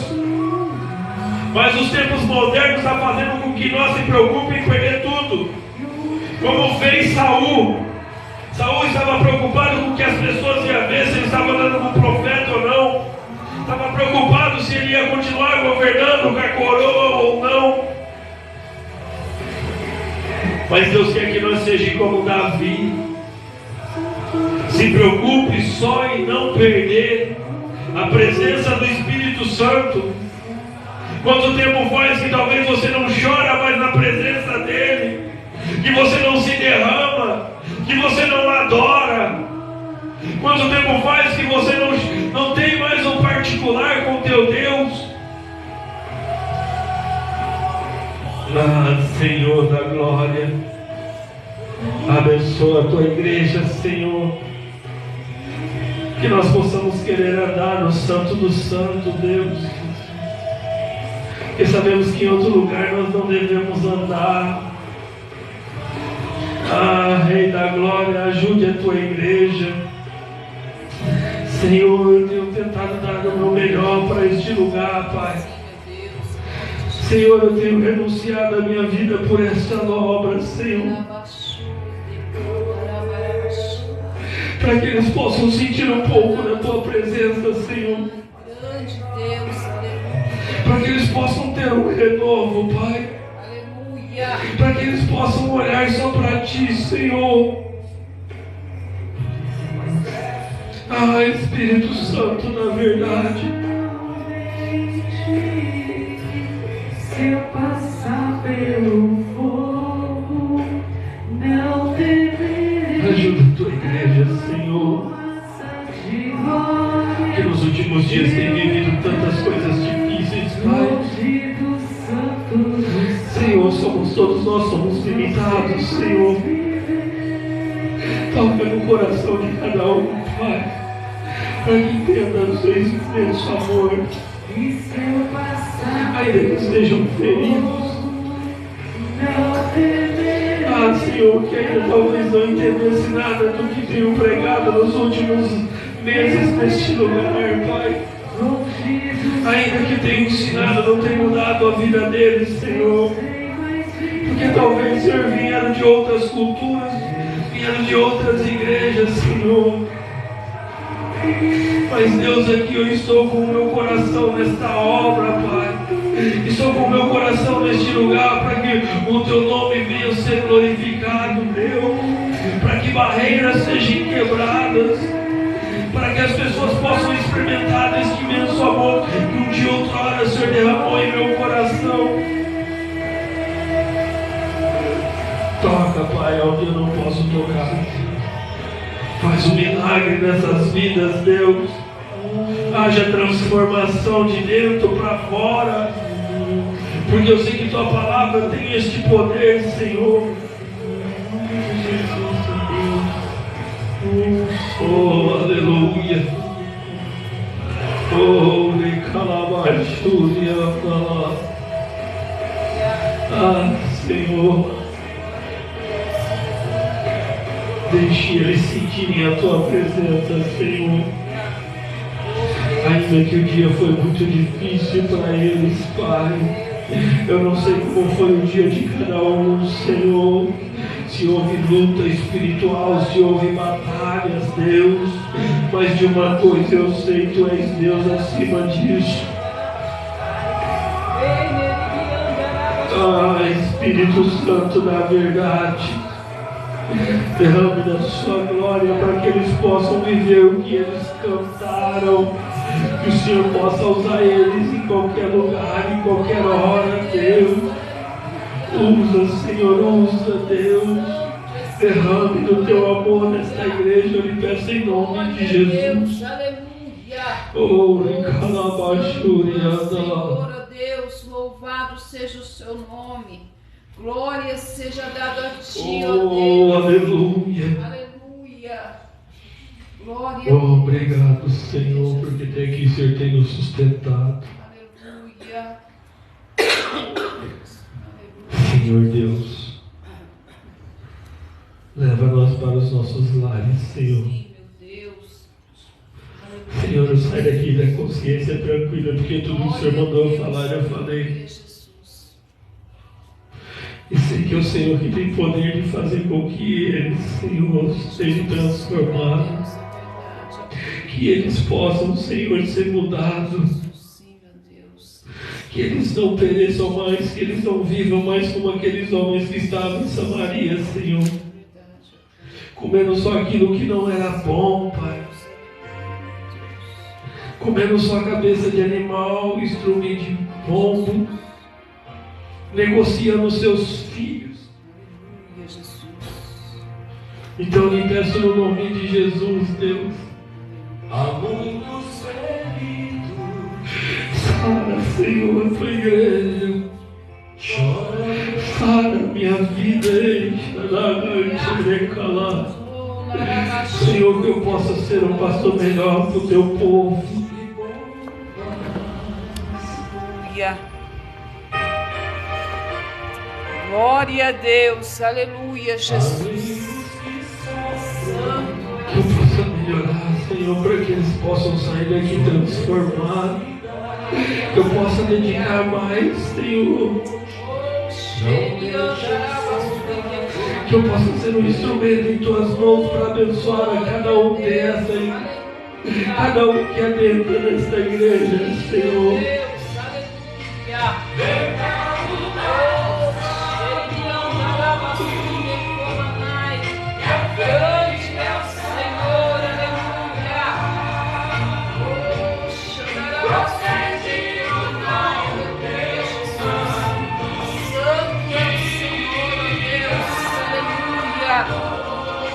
Mas os tempos modernos estão fazendo com que nós se preocupemos em perder tudo. Como fez Saul. Saul estava preocupado com o que as pessoas iam ver, se ele estava andando com o profeta ou não. Estava preocupado se ele ia continuar governando com a coroa ou não. Mas Deus quer que nós sejamos como Davi. Se preocupe só em não perder a presença do Espírito Santo. Quanto tempo faz que talvez você não chora mais na presença dEle, que você não se derrama, que você não adora? Quanto tempo faz que você não tem mais um particular com teu Deus? Ah, Senhor da glória, abençoa Abençoa a tua igreja, Senhor. Que nós possamos querer andar no Santo do Santo, Deus. Porque sabemos que em outro lugar nós não devemos andar. Ah, Rei da Glória, ajude a tua igreja. Senhor, eu tenho tentado dar o meu melhor para este lugar, Pai. Senhor, eu tenho renunciado a minha vida por esta obra, Senhor. Para que eles possam sentir um pouco da tua presença, Senhor. Grande Deus, aleluia. Para que eles possam ter um renovo, Pai. Aleluia. Para que eles possam olhar só para Ti, Senhor. Ah, Espírito Santo, na verdade. Se eu passar pelo fogo, não temerei. Ajuda a tua igreja, Senhor. Que nos últimos dias tem vivido tantas coisas difíceis, Pai. Senhor, todos nós somos limitados, Senhor. Toca no coração de cada um, Pai, para que entenda o seu imenso amor. Ainda que estejam feridos. Ah, Senhor, que ainda talvez não entendesse nada do que tenho pregado nos últimos meses neste lugar, Pai. Ainda que tenho ensinado, não tenho mudado a vida deles, Senhor. Porque talvez, Senhor, vieram de outras culturas, vieram de outras igrejas, Senhor. Mas Deus, aqui eu estou com o meu coração nesta obra, Pai. Estou com o meu coração neste lugar para que o Teu nome venha ser glorificado, Deus. Para que barreiras sejam quebradas. Para que as pessoas possam experimentar desse imenso amor que um dia outra hora o Senhor derramou em meu coração. Toca, Pai, onde eu não posso tocar. Faz um milagre nessas vidas, Deus. Haja transformação de dentro para fora. Porque eu sei que Tua palavra tem este poder, Senhor. Oh, aleluia. Oh, ah, Senhor. Deixe eles sentirem a Tua presença, Senhor. Ainda que o dia foi muito difícil para eles, Pai. Eu não sei como foi o dia de cada um, Senhor. Se houve luta espiritual, se houve batalhas, Deus. Mas de uma coisa eu sei, Tu és Deus acima disso. Ah, Espírito Santo da verdade. Derrame da Sua glória para que eles possam viver o que eles cantaram. Que o Senhor possa usar eles em qualquer lugar, em qualquer hora, Deus. Usa, Senhor, usa, Deus. Derrame do Teu amor nesta igreja, eu lhe peço em nome de Jesus. Oh, Senhor, Deus, louvado seja o Seu nome. Glória seja dada a Ti, ó Deus. Oh, aleluia. Aleluia. Glória. Oh, obrigado, Senhor, porque até aqui o Senhor tem nos sustentado. Aleluia. Senhor Deus, leva-nos para os nossos lares, Senhor. Sim, meu Deus. Senhor, eu saio daqui da consciência tranquila, porque tudo que o Senhor mandou eu falar, eu falei. E sei que é o Senhor que tem poder de fazer com que eles, Senhor, sejam transformados. Que eles possam, Senhor, ser mudados. Que eles não pereçam mais, que eles não vivam mais como aqueles homens que estavam em Samaria, Senhor. Comendo só aquilo que não era bom, Pai. Comendo só cabeça de animal, estrume de pombo. Negociando seus filhos. Então eu lhe peço no nome de Jesus, Deus. Há muitos feridos. Sara, Senhor, a tua igreja. Chora. Sara, minha vida, Senhor, que eu possa ser um pastor melhor para o teu povo. Aleluia. Glória a Deus, aleluia, Jesus. Que eu possa melhorar, Senhor, para que eles possam sair daqui transformados. Que eu possa dedicar mais, Senhor. Que eu possa ser um instrumento em tuas mãos para abençoar a cada um dessa, cada um que adentra nesta igreja, Senhor. Grande é o Senhor, aleluia.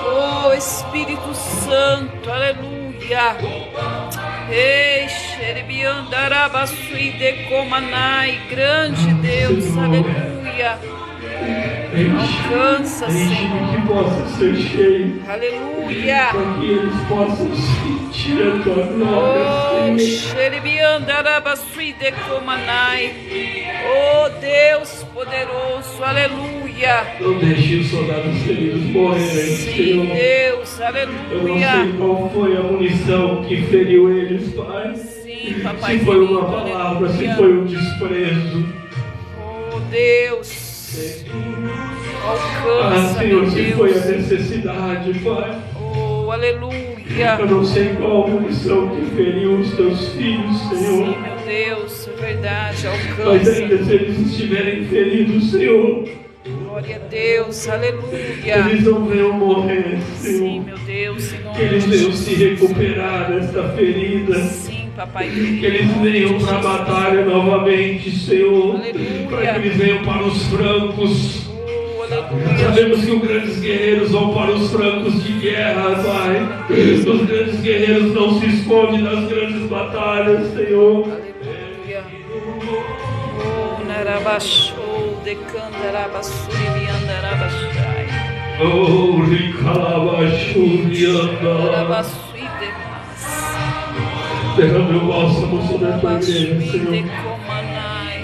Oh, Espírito Santo, aleluia. Ei, xeribiandarabasui decomanai, grande Deus, aleluia. Alcança, Senhor. Que possa ser cheio. Aleluia. Para que eles possam sentir a tua glória, Oh, Senhor. xeribiandarabasui decomanai. Oh, Deus poderoso, aleluia. Não deixe os soldados feridos morrerem, Sim, Senhor. Deus, Eu não aleluia. sei qual foi a munição que feriu eles, Pai. Sim, papai Se foi uma querido, palavra, se aleluia. foi um desprezo. Oh, Deus. Alcança, Senhor, meu se foi a Deus. necessidade, Pai. Oh, aleluia. Eu não sei qual a munição que feriu os teus filhos, Senhor. Sim, meu Deus, é verdade, Mas alcança. ainda se eles estiverem feridos, Senhor, Glória a Deus, aleluia. eles não venham morrer, Sim, Senhor. meu Deus, em nome Que eles de venham Jesus. se recuperar desta ferida. Sim, papai Que querido. eles venham para a batalha novamente, Senhor. Aleluia. Para que eles venham para os francos. Oh, aleluia. Sabemos que os grandes guerreiros vão para os francos de guerra, Pai. Os grandes guerreiros não se escondem nas grandes batalhas, Senhor. Aleluia. Oh, narabashou, decandarabassuri, biandarabashai. Oh, Ricalabachurianda. Narabasui, demas. Derrame o bálsamo sobre a tua igreja, Narabasui, Senhor. decomanai.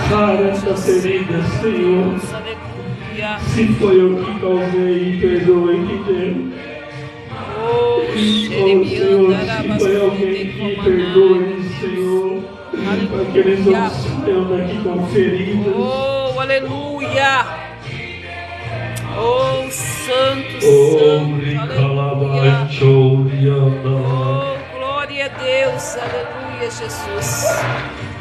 Sara esta ferida, Senhor. Aleluia. Se foi eu que causei, perdoe que Deus. Oh, Oh, Senhor, se foi alguém que perdoe, Senhor, para que eles não saiam daqui com feridas. Oh, aleluia. Oh, santo, Oh, santo, aleluia. Ricalabachurianda. Oh, glória a Deus, aleluia, Jesus.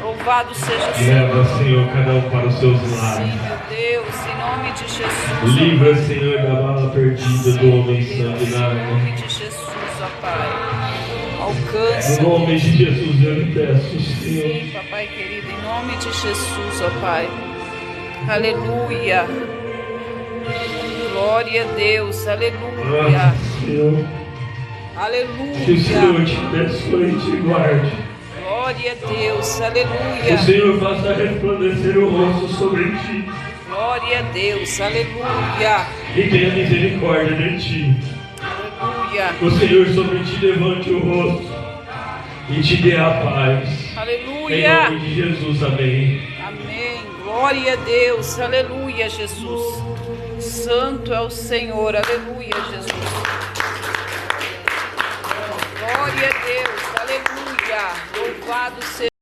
Louvado seja o Senhor. Leva, Senhor, cada um para os seus Sim, lares. meu Deus, em nome de Jesus. Livra, Senhor, da bala perdida do homem Em sanguinário. nome de Jesus, ó Pai. Alcança. No nome de Jesus eu lhe peço, Senhor. Sim, papai querido, em nome de Jesus, ó Pai. Aleluia. Glória a Deus, aleluia. Ah, Senhor, que o Senhor Aleluia. te abençoe e te guarde. Glória a Deus, Que o aleluia. Senhor faça resplandecer o rosto sobre ti Glória a Deus, aleluia. e tenha misericórdia de ti. Aleluia. Que o Senhor sobre ti levante o rosto e te dê a paz. Em Aleluia. nome de Jesus, amém. Amém. Glória a Deus, aleluia, Jesus. Santo é o Senhor, aleluia, Jesus. Glória a Deus, aleluia. Louvado seja